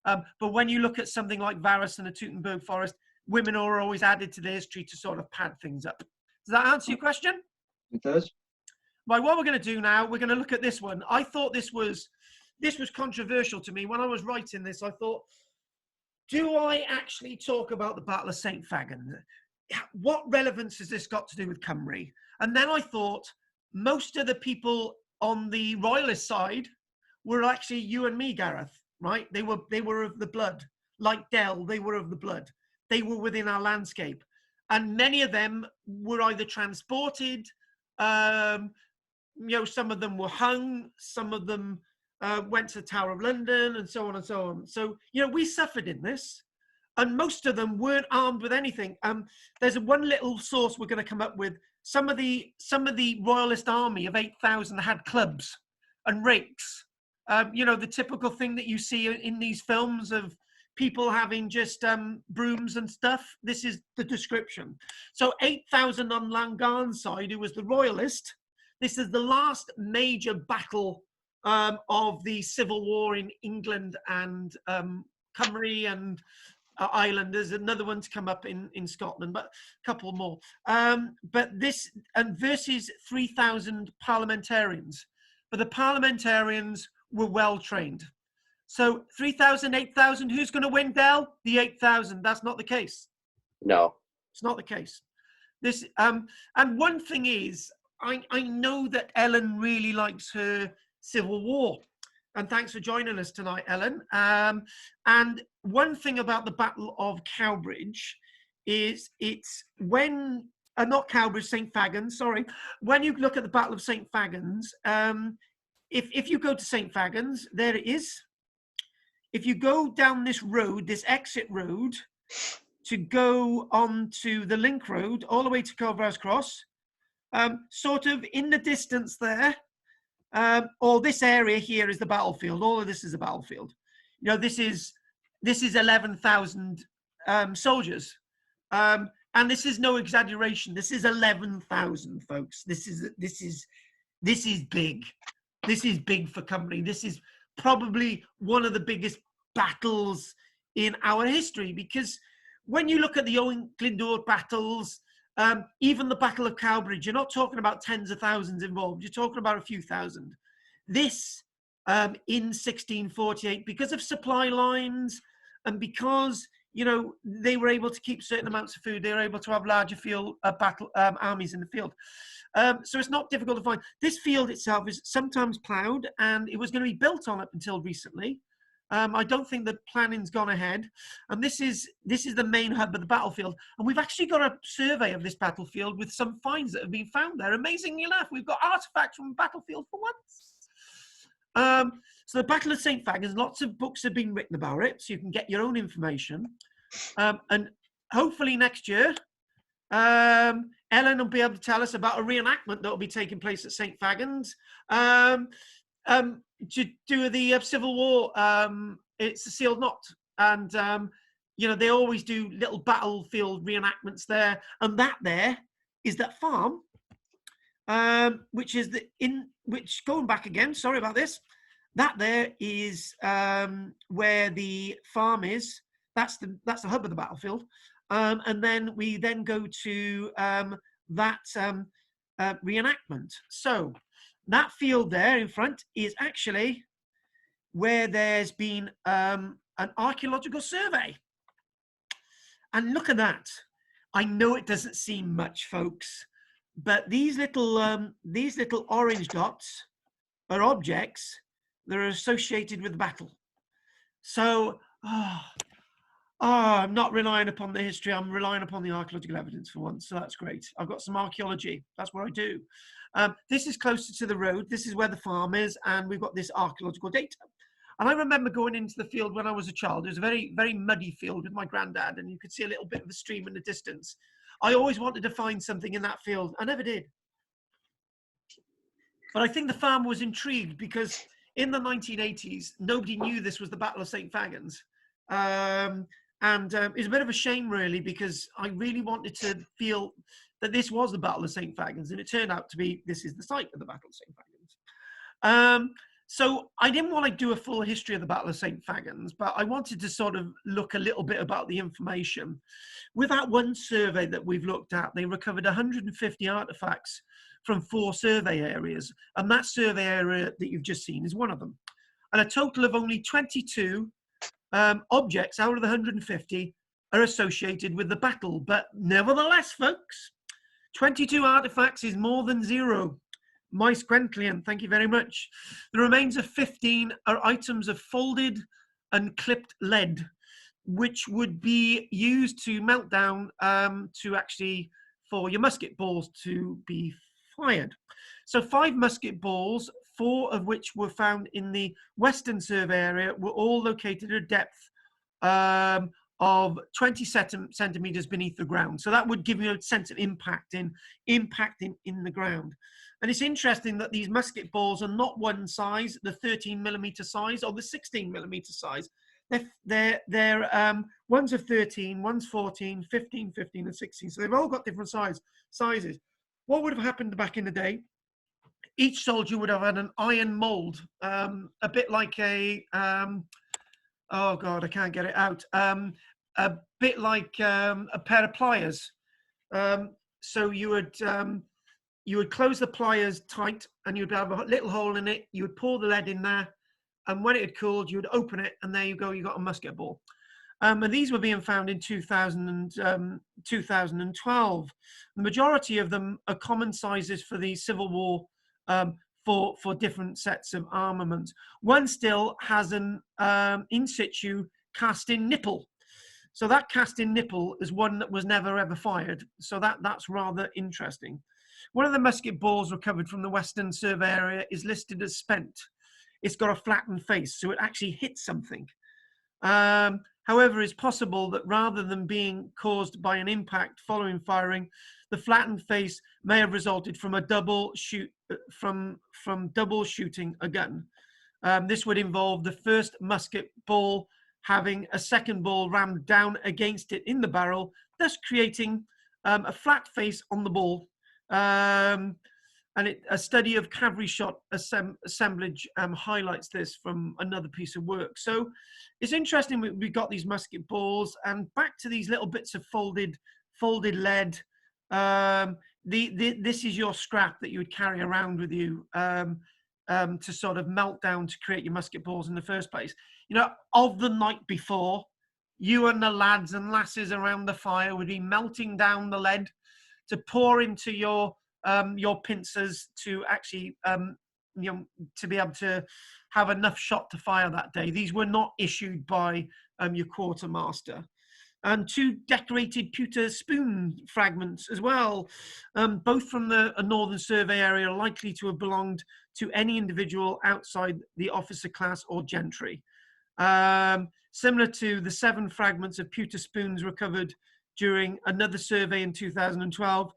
But when you look at something like Varus and the Teutoburg Forest, women are always added to the history to sort of pad things up. Does that answer your question? It does. Right, what we're going to do now, we're going to look at this one. I thought this was controversial to me. When I was writing this, I thought, do I actually talk about the Battle of St. Fagin? What relevance has this got to do with Cymru? And then I thought, most of the people on the royalist side were actually you and me, Gareth, right? They were of the blood. Like Dell, they were of the blood. They were within our landscape. And many of them were either transported, you know, some of them were hung, some of them went to the Tower of London, and so on and so on. So, you know, we suffered in this, and most of them weren't armed with anything. There's one little source we're going to come up with. Some of the royalist army of 8,000 had clubs and rakes. You know, the typical thing that you see in these films of people having just brooms and stuff. This is the description. So 8,000 on Langarn's side, who was the royalist. This is the last major battle of the Civil War in England and Cymru and Ireland. There's another one to come up in Scotland, but a couple more. But this, and versus 3,000 parliamentarians. But the parliamentarians were well trained. So 3,000, 8,000, who's going to win, Dell? The 8,000. That's not the case. No. It's not the case. This and one thing is, I know that Ellen really likes her Civil War. And thanks for joining us tonight, Ellen. And one thing about the Battle of Cowbridge is it's when, not Cowbridge, St. Faggins, sorry. When you look at the Battle of St. Faggins, if you go to St. Faggins, there it is. If you go down this road, this exit road, to go on to the link road, all the way to Cowbridge Cross, sort of in the distance there, or this area here is the battlefield. All of this is a battlefield. You know, this is 11,000 soldiers, and this is no exaggeration. This is 11,000, folks. This is big. This is big for Cymru. This is probably one of the biggest battles in our history, because when you look at the Owen Glyndŵr battles, even the Battle of Cowbridge, you're not talking about tens of thousands involved. You're talking about a few thousand. This, in 1648, because of supply lines and because, you know, they were able to keep certain amounts of food, they were able to have larger field armies in the field. So it's not difficult to find. This field itself is sometimes ploughed, and it was going to be built on up until recently. I don't think the planning's gone ahead. And this is the main hub of the battlefield. And we've actually got a survey of this battlefield with some finds that have been found there. Amazingly enough, we've got artifacts from the battlefield for once. So the Battle of St. Faggins, lots of books have been written about it, so you can get your own information. And hopefully next year, Ellen will be able to tell us about a reenactment that will be taking place at St. Faggins. To do the Civil War, it's a sealed knot, and you know, they always do little battlefield reenactments there, and that there is that farm, which is which going back again, sorry about this, that there is where the farm is. That's the hub of the battlefield, and then we then go to that reenactment. So that field there in front is actually where there's been an archaeological survey. And look at that. I know it doesn't seem much, folks, but these little orange dots are objects that are associated with the battle. So, I'm not relying upon the history. I'm relying upon the archaeological evidence for once. So that's great. I've got some archaeology. That's what I do. This is closer to the road. This is where the farm is, and we've got this archaeological data. And I remember going into the field when I was a child. It was a very, very muddy field with my granddad, and you could see a little bit of a stream in the distance. I always wanted to find something in that field. I never did. But I think the farmer was intrigued because in the 1980s, nobody knew this was the Battle of St. Faggins. It's a bit of a shame, really, because I really wanted to feel that this was the Battle of St. Faggins, and it turned out to be this is the site of the Battle of St. Faggins. So I didn't want to do a full history of the Battle of St. Faggins, but I wanted to sort of look a little bit about the information. With that one survey that we've looked at, they recovered 150 artifacts from 4 survey areas, and that survey area that you've just seen is one of them. And a total of only 22 objects out of the 150 are associated with the battle. But nevertheless, folks, 22 artifacts is more than 0. Mice Gwentlian, thank you very much. The remains of 15 are items of folded and clipped lead, which would be used to melt down for your musket balls to be fired. So 5 musket balls, 4 of which were found in the Western Survey area, were all located at a depth of 20 centimeters beneath the ground. So that would give you a sense of impact in the ground. And it's interesting that these musket balls are not one size, the 13mm size or the 16mm size. They're one's a 13, one's 14, 15, 15, and 16. So they've all got different sizes. What would have happened back in the day? Each soldier would have had an iron mold, a bit like a, oh God, I can't get it out. A bit like a pair of pliers. So you would close the pliers tight, and you'd have a little hole in it. You would pour the lead in there, and when it had cooled, you would open it, and there you go. You got a musket ball. And these were being found in 2012. The majority of them are common sizes for the Civil War, for different sets of armament. One still has an in situ cast-in nipple. So that cast-in nipple is one that was never ever fired. So that's rather interesting. One of the musket balls recovered from the Western Survey area is listed as spent. It's got a flattened face, so it actually hit something. However, it's possible that rather than being caused by an impact following firing, the flattened face may have resulted from a double shooting a gun. This would involve the first musket ball having a second ball rammed down against it in the barrel, thus creating a flat face on the ball. A study of cavalry shot assemblage highlights this from another piece of work. So it's interesting we got these musket balls, and back to these little bits of folded lead. This is your scrap that you would carry around with you to sort of melt down to create your musket balls in the first place. You know, of the night before, you and the lads and lasses around the fire would be melting down the lead to pour into your pincers to actually, to be able to have enough shot to fire that day. These were not issued by your quartermaster. And 2 decorated pewter spoon fragments as well, both from a Northern Survey area, likely to have belonged to any individual outside the officer class or gentry. Similar to the 7 fragments of pewter spoons recovered during another survey in 2012.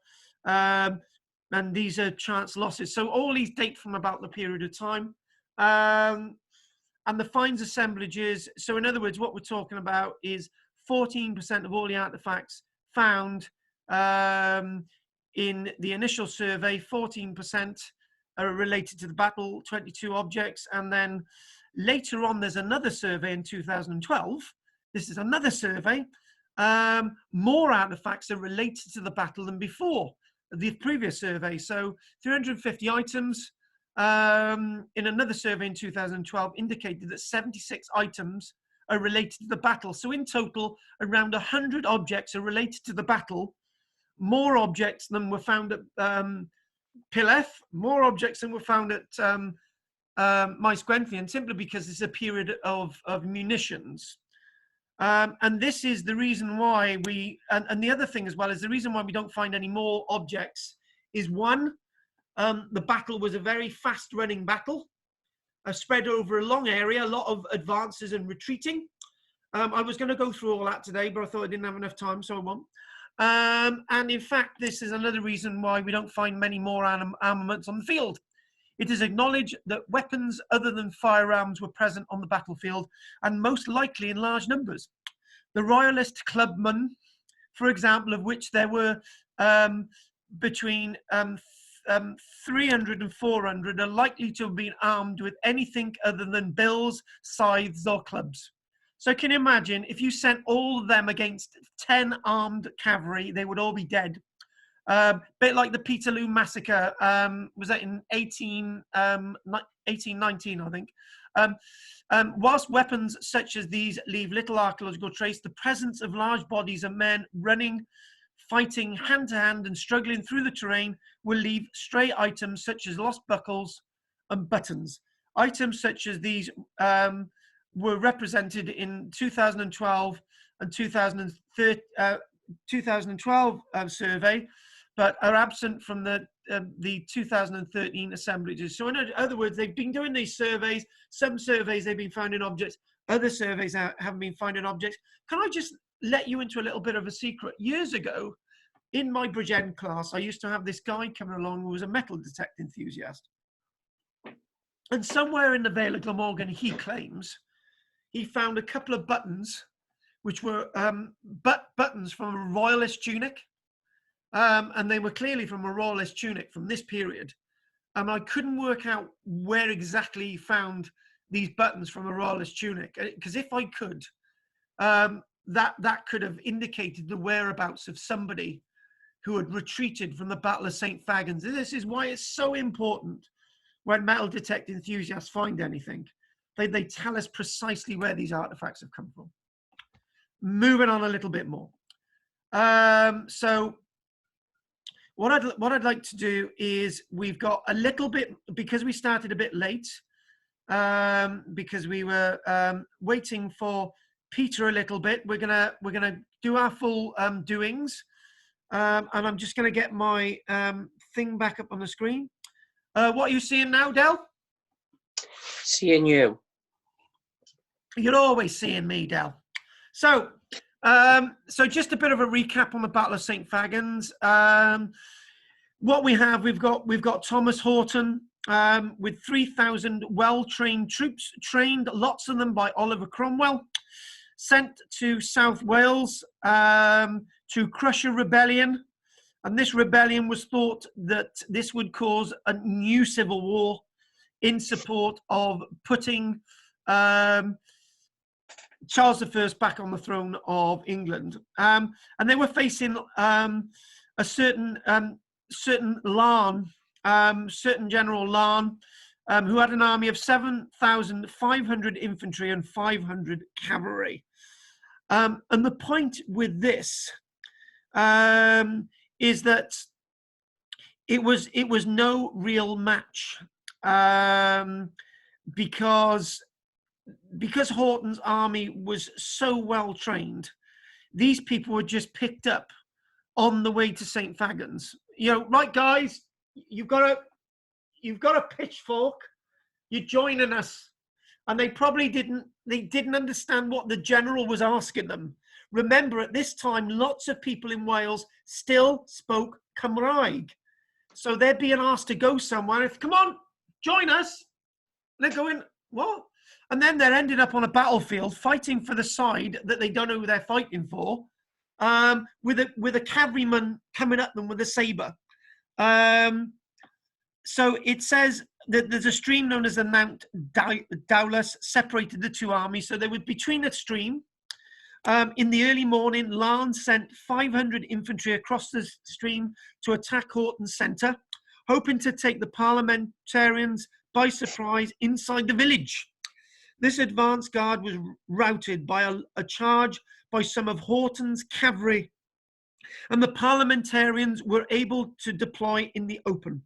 And these are chance losses. So all these date from about the period of time. And the finds assemblages. So in other words, what we're talking about is 14% of all the artifacts found in the initial survey, 14% are related to the battle, 22 objects. And then later on, there's another survey in 2012. This is another survey. More artifacts are related to the battle than before the previous survey. So 350 items in another survey in 2012 indicated that 76 items are related to the battle. So in total, around 100 objects are related to the battle. More objects than were found at Pileth, more objects than were found at Maes Gwenllian, simply because it's a period of munitions. And this is the reason why we, and the other thing as well is the reason why we don't find any more objects is one, the battle was a very fast running battle, spread over a long area, a lot of advances and retreating. I was going to go through all that today, but I thought I didn't have enough time, so I won't. And in fact, this is another reason why we don't find many more armaments on the field. It is acknowledged that weapons other than firearms were present on the battlefield, and most likely in large numbers. The Royalist clubmen, for example, of which there were between 300 and 400, are likely to have been armed with anything other than bills, scythes, or clubs. So can you imagine if you sent all of them against 10 armed cavalry, they would all be dead. Bit like the Peterloo massacre, was that in 1819, I think. Whilst weapons such as these leave little archaeological trace, the presence of large bodies of men running, fighting hand to hand and struggling through the terrain will leave stray items such as lost buckles and buttons. Items such as these were represented in 2012 and 2012 survey, but are absent from the 2013 assemblages. So in other words, they've been doing these surveys. Some surveys they've been finding objects, other surveys haven't been finding objects. Can I just let you into a little bit of a secret? Years ago, in my Bridge End class, I used to have this guy coming along who was a metal detect enthusiast. And somewhere in the Vale of Glamorgan, he claims, he found a couple of buttons, which were buttons from a royalist tunic. And they were clearly from a royalist tunic from this period. I couldn't work out where exactly he found these buttons from a royalist tunic, because if I could, that could have indicated the whereabouts of somebody who had retreated from the Battle of St. Faggins. And this is why it's so important when metal detect enthusiasts find anything. They tell us precisely where these artifacts have come from. Moving on a little bit more. So what I'd like to do is, we've got a little bit, because we started a bit late, because we were waiting for Peter a little bit. We're gonna do our full doings, and I'm just gonna get my thing back up on the screen. What are you seeing now, Del? Seeing you. You're always seeing me, Del. So, so just a bit of a recap on the Battle of St. Faggins. What we've got Thomas Horton with 3,000 well-trained troops, trained, lots of them by Oliver Cromwell, sent to South Wales to crush a rebellion. And this rebellion was thought that this would cause a new civil war in support of putting Charles I back on the throne of England. And they were facing a certain Larn, certain General Larn, who had an army of 7,500 infantry and 500 cavalry. And the point with this is that it was no real match, because Horton's army was so well trained. These people were just picked up on the way to St. Faggins. You know, right, guys, you've got a pitchfork. You're joining us. And they probably didn't understand what the general was asking them. Remember, at this time, lots of people in Wales still spoke Cymraeg. So they're being asked to go somewhere. If, come on, join us. They're going, what? And then they're ended up on a battlefield fighting for the side that they don't know who they're fighting for, with a cavalryman coming at them with a saber. So it says that there's a stream known as the Mount Dowlas separated the two armies. So they were between the stream. In the early morning, Larne sent 500 infantry across the stream to attack Horton's centre, hoping to take the parliamentarians by surprise inside the village. This advance guard was routed by a charge by some of Horton's cavalry, and the parliamentarians were able to deploy in the open.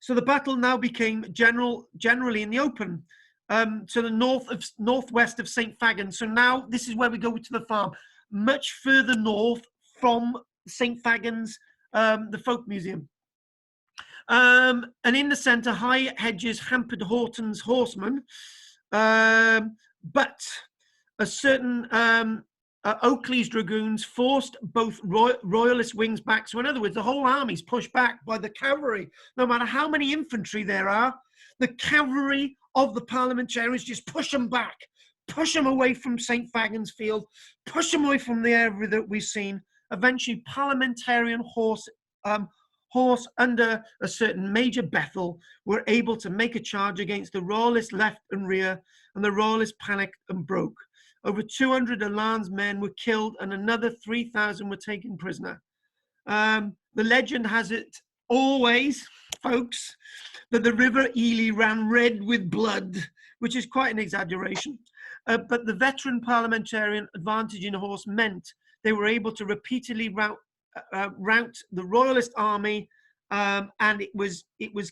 So the battle now became generally in the open, to the northwest of St. Faggins. So now this is where we go to the farm, much further north from St. Faggins, the folk museum. And in the centre, high hedges hampered Horton's horsemen, but a certain Oakley's dragoons forced both royalist wings back. So in other words, the whole army's pushed back by the cavalry. No matter how many infantry there are, the cavalry of the parliamentarians just push them back, push them away from St. Faggins field, push them away from the area that we've seen. Eventually, parliamentarian horse under a certain Major Bethel were able to make a charge against the royalist left and rear, and the royalists panicked and broke. Over 200 of Larne's men were killed and another 3,000 were taken prisoner. The legend has it always, folks, that the River Ely ran red with blood, which is quite an exaggeration. But the veteran parliamentarian advantage in horse meant they were able to repeatedly rout the royalist army, and it was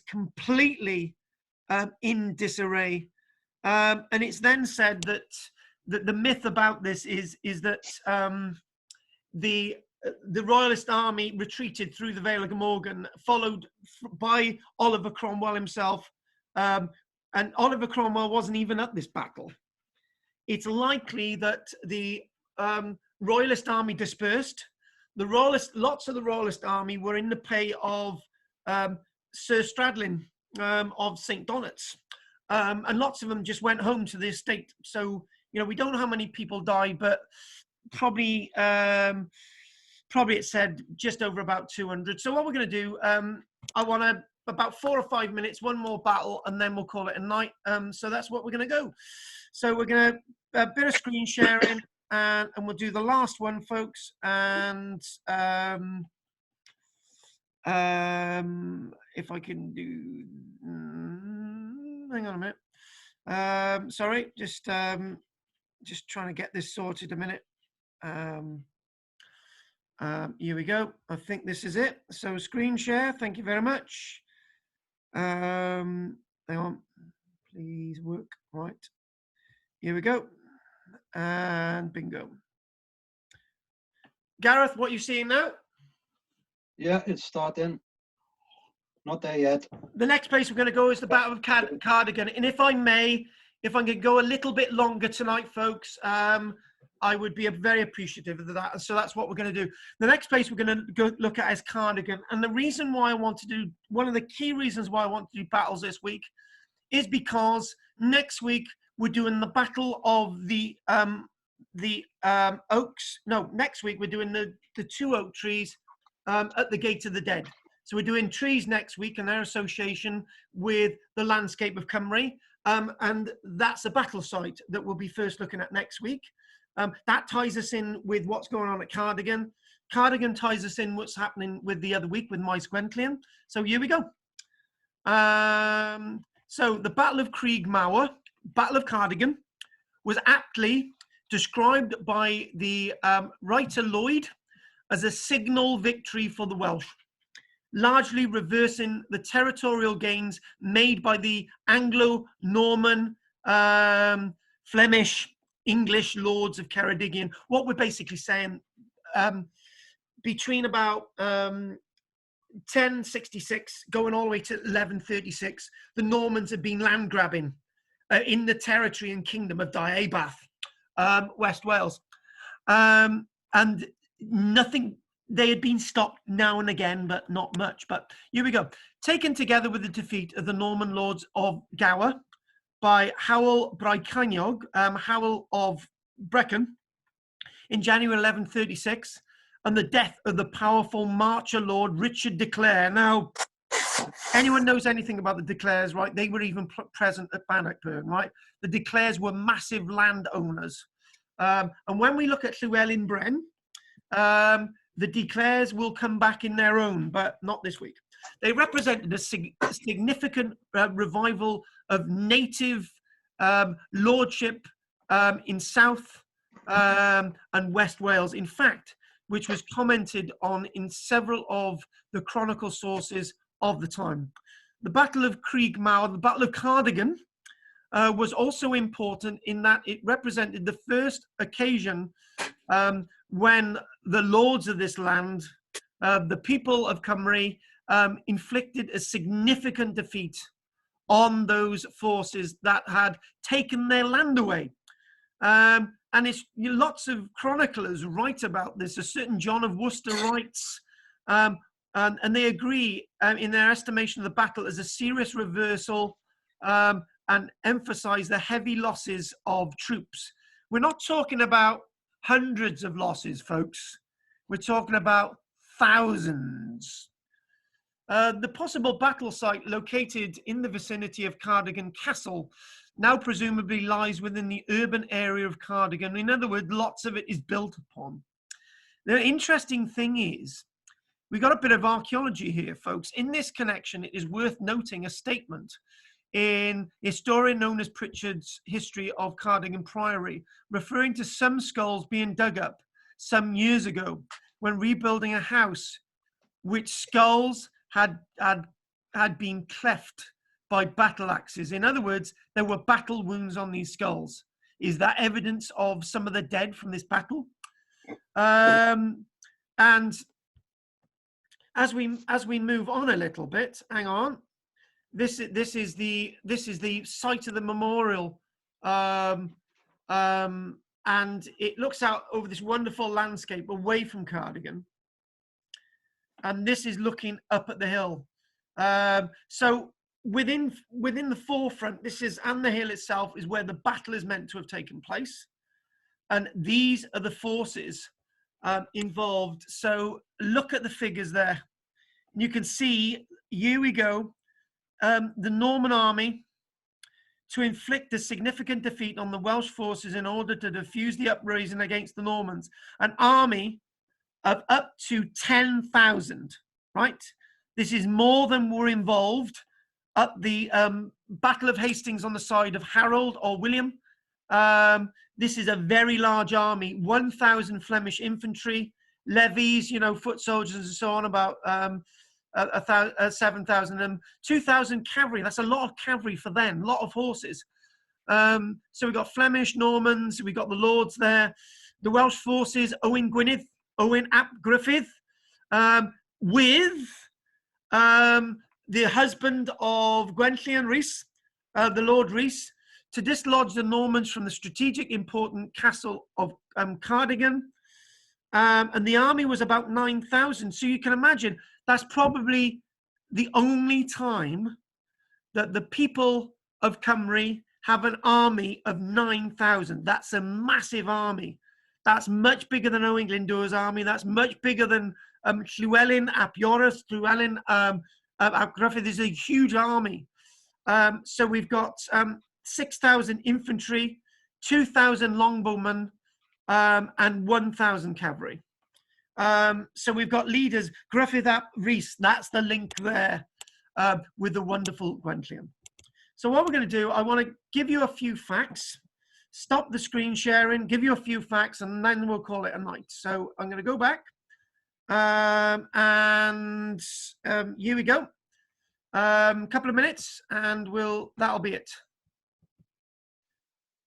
completely in disarray. And it's then said that the myth about this is that the royalist army retreated through the Vale of Glamorgan, followed by Oliver Cromwell himself, and Oliver Cromwell wasn't even at this battle. It's likely that the royalist army dispersed. Lots of the royalist army were in the pay of Sir Stradlin of St. Donat's, and lots of them just went home to the estate. So, you know, we don't know how many people died, but probably it said just over about 200. So what we're going to do, I want about 4 or 5 minutes, one more battle, and then we'll call it a night. So that's what we're going to go. So we're going to a bit of screen sharing, and we'll do the last one, folks. And if I can do, hang on a minute. Sorry, just trying to get this sorted a minute. Here we go. I think this is it. So screen share. Thank you very much. Hang on, please work. Right. Here we go. And bingo. Gareth, what are you seeing now? Yeah, it's starting. Not there yet. The next place we're going to go is the Battle of Cardigan. And if I may, if I could go a little bit longer tonight, folks, I would be very appreciative of that. And so that's what we're going to do. The next place we're going to go look at is Cardigan. And the reason why I want to do, one of the key reasons why I want to do battles this week is because next week we're doing the Battle of the Oaks. No, next week we're doing the two oak trees at the Gate of the Dead. So we're doing trees next week and their association with the landscape of Cymru. And that's a battle site that we'll be first looking at next week. That ties us in with what's going on at Cardigan. Cardigan ties us in what's happening with the other week with Maes Gwenllian. So here we go. So the Battle of Krieg Mau, Battle of Cardigan, was aptly described by the writer Lloyd as a signal victory for the Welsh, largely reversing the territorial gains made by the Anglo-Norman, Flemish, English lords of Ceredigion. What we're basically saying, between about 1066 going all the way to 1136, the Normans had been land grabbing in the territory and kingdom of Deheubarth, West Wales, and nothing. They had been stopped now and again, but not much. But here we go. Taken together with the defeat of the Norman lords of Gower, by Howell Bryceiniog, Howell of Brecon, in January 1136, and the death of the powerful Marcher Lord Richard de Clare. Now, anyone knows anything about the de Clares, right? They were even present at Bannockburn, right? The de Clares were massive landowners. And when we look at Llywelyn Bren, the de Clares will come back in their own, but not this week. They represented a significant revival of native lordship in South and West Wales. In fact, which was commented on in several of the chronicle sources of the time. The Battle of Krieg Mau, the Battle of Cardigan, was also important in that it represented the first occasion when the lords of this land, the people of Cymru, inflicted a significant defeat on those forces that had taken their land away. And it's, lots of chroniclers write about this. A certain John of Worcester writes, and they agree in their estimation of the battle as a serious reversal and emphasize the heavy losses of troops. We're not talking about hundreds of losses, folks. We're talking about thousands. The possible battle site located in the vicinity of Cardigan Castle now presumably lies within the urban area of Cardigan. In other words, lots of it is built upon. The interesting thing is, we got a bit of archaeology here, folks. In this connection, it is worth noting a statement in a historian known as Pritchard's History of Cardigan Priory, referring to some skulls being dug up some years ago when rebuilding a house, which skulls had been cleft by battle axes. In other words, there were battle wounds on these skulls. Is that evidence of some of the dead from this battle? And as we move on a little bit, hang on. This is the site of the memorial, and it looks out over this wonderful landscape away from Cardigan. And this is looking up at the hill. So within the forefront, this is, and the hill itself is where the battle is meant to have taken place. And these are the forces involved. So look at the figures there. You can see, here we go, the Norman army to inflict a significant defeat on the Welsh forces in order to defuse the uprising against the Normans. An army of up to 10,000, right? This is more than were involved at the Battle of Hastings on the side of Harold or William. This is a very large army, 1,000 Flemish infantry, levies, foot soldiers and so on, about 7,000, 2,000 cavalry. That's a lot of cavalry for them, a lot of horses. So we've got Flemish, Normans, we've got the lords there, the Welsh forces, Owen Gwynedd, Owen ap Griffith, with the husband of Gwenllian Rhys, the Lord Rhys, to dislodge the Normans from the strategic important castle of Cardigan. And the army was about 9,000. So you can imagine that's probably the only time that the people of Cymru have an army of 9,000. That's a massive army. That's much bigger than Owen Glyndwr's army. That's much bigger than Llywelyn ap Iorwerth, Llywelyn ap Gruffydd. Is a huge army. So we've got 6,000 infantry, 2,000 longbowmen, and 1,000 cavalry. So we've got leaders, Gruffydd ap Rhys, that's the link there with the wonderful Gwenllian. So what we're going to do, I want to give you a few facts, stop the screen sharing, give you a few facts, and then we'll call it a night. So I'm going to go back, and here we go. Couple of minutes, and that'll be it.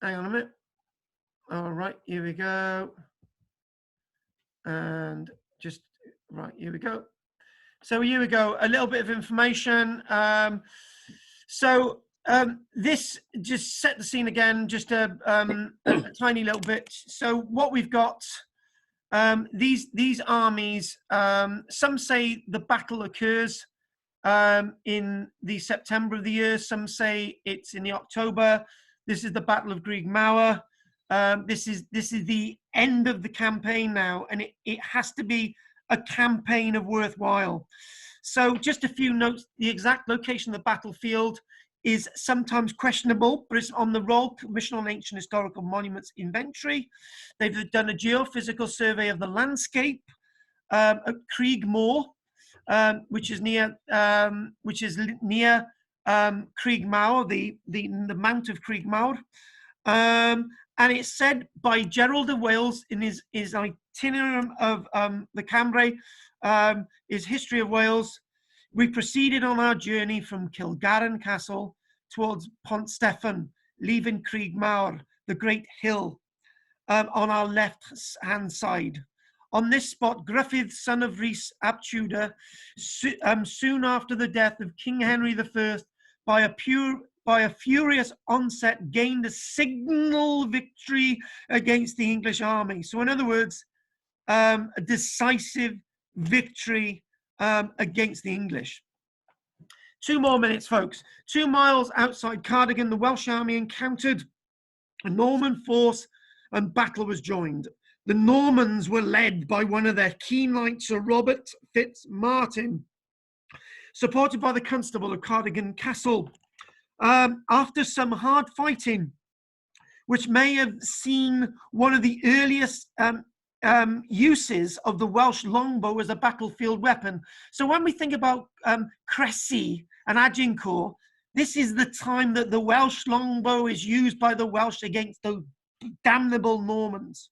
Hang on a minute. All right, here we go. And just, right, here we go. So here we go, a little bit of information. This just set the scene again, just a tiny little bit. So what we've got, these armies, some say the battle occurs in the September of the year. Some say it's in the October. This is the Battle of Krieg Mau. This is the end of the campaign now, and it has to be a campaign of worthwhile. So just a few notes. The exact location of the battlefield is sometimes questionable, but it's on the Royal Commission on Ancient Historical Monuments inventory. They've done a geophysical survey of the landscape at Krieg Mau, which is near Krieg Mau, the Mount of Krieg Mau. And it's said by Gerald of Wales in his itinerarium of the Cambrai, his history of Wales. We proceeded on our journey from Kilgarran Castle towards Pont Steffan, leaving Krieg Mau, the great hill, on our left-hand side. On this spot, Gruffydd, son of Rhys ap Tudor, soon after the death of King Henry I, by a furious onset, gained a signal victory against the English army. So in other words, a decisive victory against the English. 2 more minutes, folks. 2 miles outside Cardigan, the Welsh army encountered a Norman force and battle was joined. The Normans were led by one of their key knights, Sir Robert Fitz-Martin, supported by the constable of Cardigan Castle. After some hard fighting, which may have seen one of the earliest uses of the Welsh longbow as a battlefield weapon. So when we think about Cressy and Agincourt, this is the time that the Welsh longbow is used by the Welsh against those damnable Normans.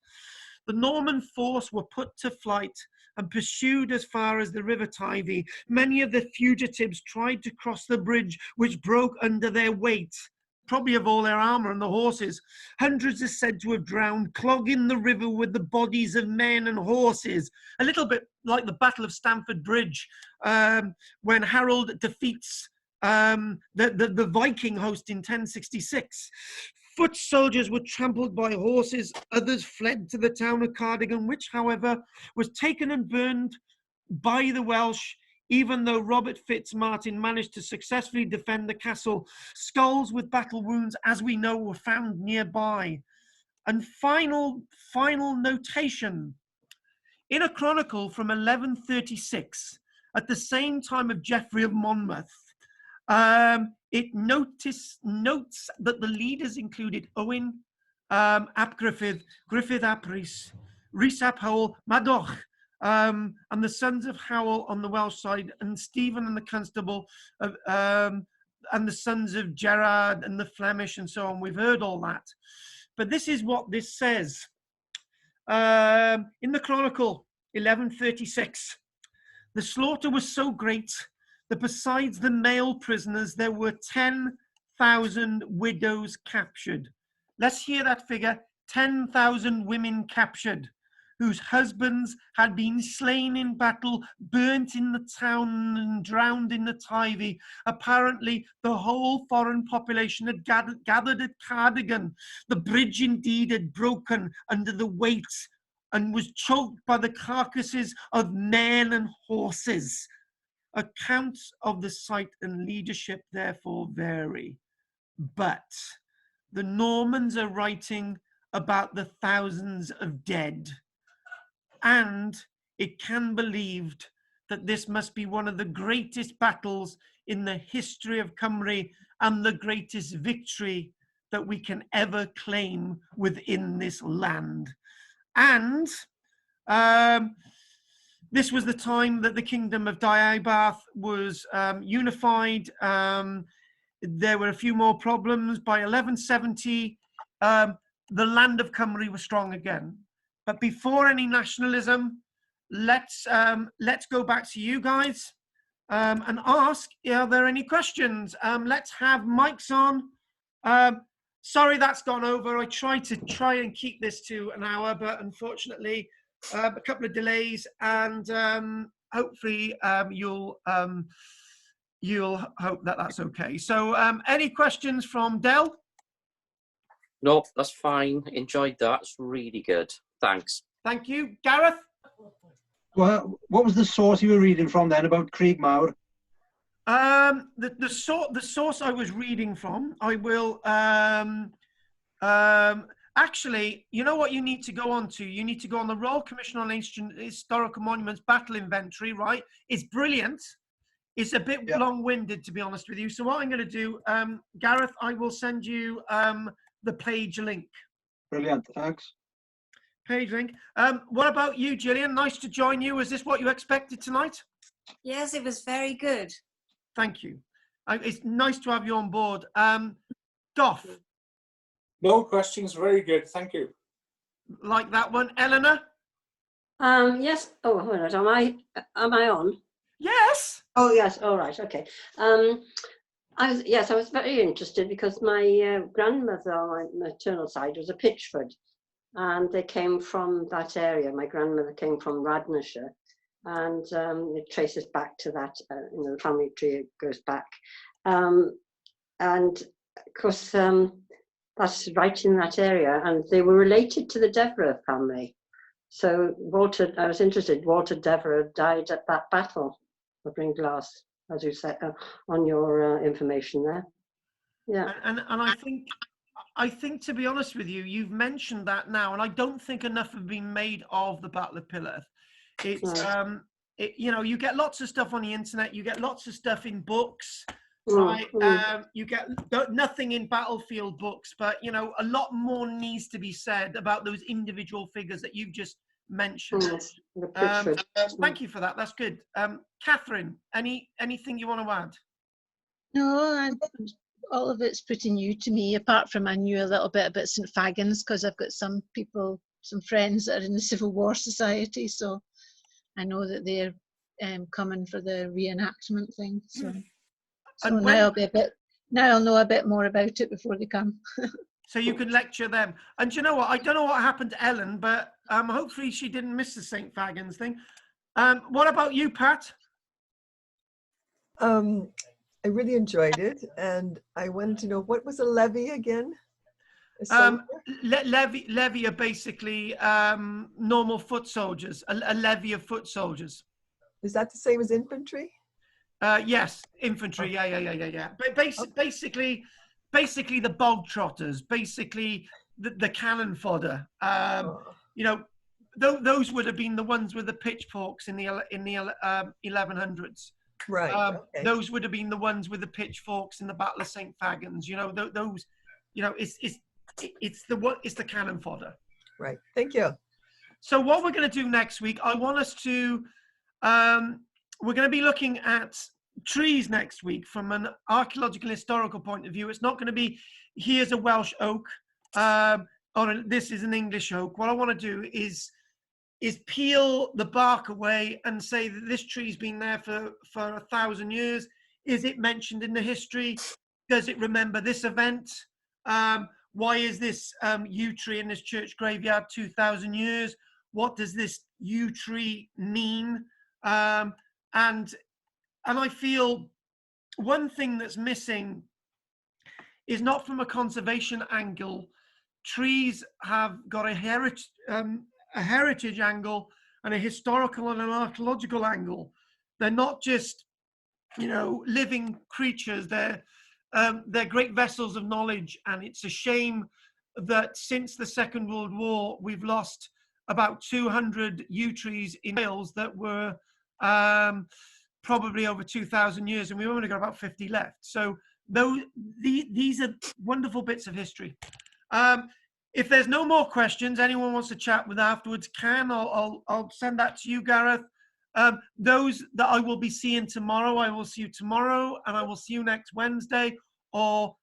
The Norman force were put to flight and pursued as far as the River Teivi. Many of the fugitives tried to cross the bridge, which broke under their weight, probably of all their armor and the horses. Hundreds are said to have drowned, clogging the river with the bodies of men and horses. A little bit like the Battle of Stamford Bridge, when Harold defeats the Viking host in 1066. Foot soldiers were trampled by horses. Others fled to the town of Cardigan, which, however, was taken and burned by the Welsh, even though Robert Fitz-Martin managed to successfully defend the castle. Skulls with battle wounds, as we know, were found nearby. And final notation. In a chronicle from 1136, at the same time of Geoffrey of Monmouth, it notes that the leaders included Owen ap Gruffydd, Gruffydd ap Rhys, Rhys ap Howell, Madoch, and the sons of Howell on the Welsh side, and Stephen and the constable, and the sons of Gerard and the Flemish, and so on. We've heard all that. But this is what this says. In the Chronicle, 1136, the slaughter was so great that besides the male prisoners, there were 10,000 widows captured. Let's hear that figure, 10,000 women captured, whose husbands had been slain in battle, burnt in the town and drowned in the Teivi. Apparently, the whole foreign population had gathered at Cardigan. The bridge indeed had broken under the weight and was choked by the carcasses of men and horses. Accounts of the site and leadership therefore vary, but the Normans are writing about the thousands of dead, and it can be believed that this must be one of the greatest battles in the history of Cymru and the greatest victory that we can ever claim within this land. And this was the time that the kingdom of Deheubarth was unified. There were a few more problems. By 1170, the land of Cymru was strong again. But before any nationalism, let's go back to you guys and ask, are there any questions? Let's have mics on. Sorry, that's gone over. I tried to and keep this to an hour, but unfortunately, a couple of delays, and hopefully you'll hope that that's okay. So any questions from Del? No, that's fine. Enjoyed that. It's really good. Thanks. Thank you. Gareth? Well, what was the source you were reading from then about Krieg Mau? The source I was reading from, I will actually, you know what you need to go on to? You need to go on the Royal Commission on Ancient Historical Monuments Battle Inventory, right? It's brilliant. It's a bit Yeah. long-winded, to be honest with you. So what I'm going to do, Gareth, I will send you the page link. Brilliant, thanks. Page link. What about you, Gillian? Nice to join you. Is this what you expected tonight? Yes, it was very good. Thank you. It's nice to have you on board. Goff, No questions, very good, thank you. like that one. Eleanor? Yes. Oh, hold on. Am I on? Yes. Oh, yes. All right. Okay. I was very interested because my grandmother on my maternal side was a Pitchford, and they came from that area. My grandmother came from Radnorshire, and it traces back to that. The family tree goes back, and of course that's right in that area, and they were related to the Devereux family. So I was interested. Walter Devereux died at that battle of Bringlass, as you said on your information there. Yeah. And I think to be honest with you, you've mentioned that now, and I don't think enough have been made of the Battle of Pillarth. It's you get lots of stuff on the internet, you get lots of stuff in books, right? You get nothing in battlefield books, but a lot more needs to be said about those individual figures that you've just mentioned. Thank you for that. That's good. Catherine, anything you want to add? No, all of it's pretty new to me, apart from I knew a little bit about St. Faggins because I've got some friends that are in the Civil War Society, so I know that they're coming for the reenactment thing. So now I'll know a bit more about it before they come. So you can lecture them. And do you know what? I don't know what happened to Ellen, but hopefully she didn't miss the St. Faggins thing. What about you, Pat? I really enjoyed it, and I wanted to know, what was a levy again? Levy are basically normal foot soldiers, a levy of foot soldiers. Is that the same as infantry? Yes, infantry. Yeah. But basically the bog trotters, basically the cannon fodder. Those would have been the ones with the pitchforks in the 1100s. Right. Okay. Those would have been the ones with the pitchforks in the Battle of St. Faggins. Those. It's the cannon fodder. Right. Thank you. So what we're going to do next week, I want us to. We're going to be looking at trees next week from an archaeological historical point of view. It's not going to be, here's a Welsh oak, or this is an English oak. What I want to do is peel the bark away and say that this tree's been there for 1,000 years. Is it mentioned in the history? Does it remember this event? Why is this yew tree in this church graveyard 2,000 years? What does this yew tree mean? And I feel one thing that's missing is not from a conservation angle. Trees have got a heritage angle and a historical and an archaeological angle. They're not just, living creatures. They're great vessels of knowledge, and it's a shame that since the Second World War, we've lost about 200 yew trees in Wales that were probably over 2,000 years, and we've only got about 50 left. So these are wonderful bits of history. If there's no more questions, anyone wants to chat with afterwards, I'll send that to you, Gareth. Those that I will be seeing tomorrow, I will see you tomorrow, and I will see you next Wednesday, or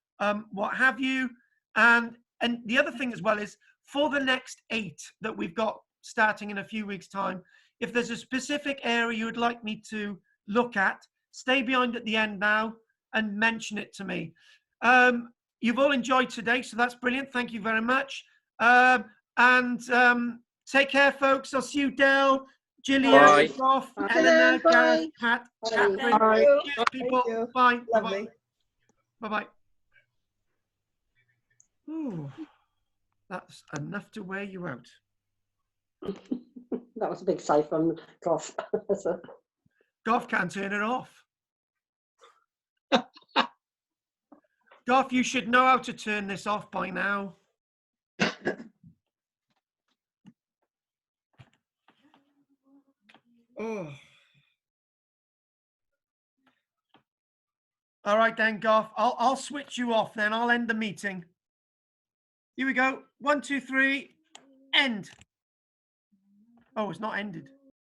what have you. And the other thing as well is, for the next 8 that we've got starting in a few weeks' time, if there's a specific area you would like me to look at, stay behind at the end now and mention it to me. You've all enjoyed today, so that's brilliant. Thank you very much. Take care, folks. I'll see you, Del, Gillian, Goff, Eleanor, Gareth, Pat, Catherine. Bye. Cheers, people. Thank you. Bye. Lovely. Bye-bye. Ooh, that's enough to wear you out. That was a big sigh from Goff. Goff can't turn it off. Goff, you should know how to turn this off by now. Oh. All right then, Goff. I'll switch you off then. I'll end the meeting. Here we go. 1, 2, 3. End. Oh, it's not ended.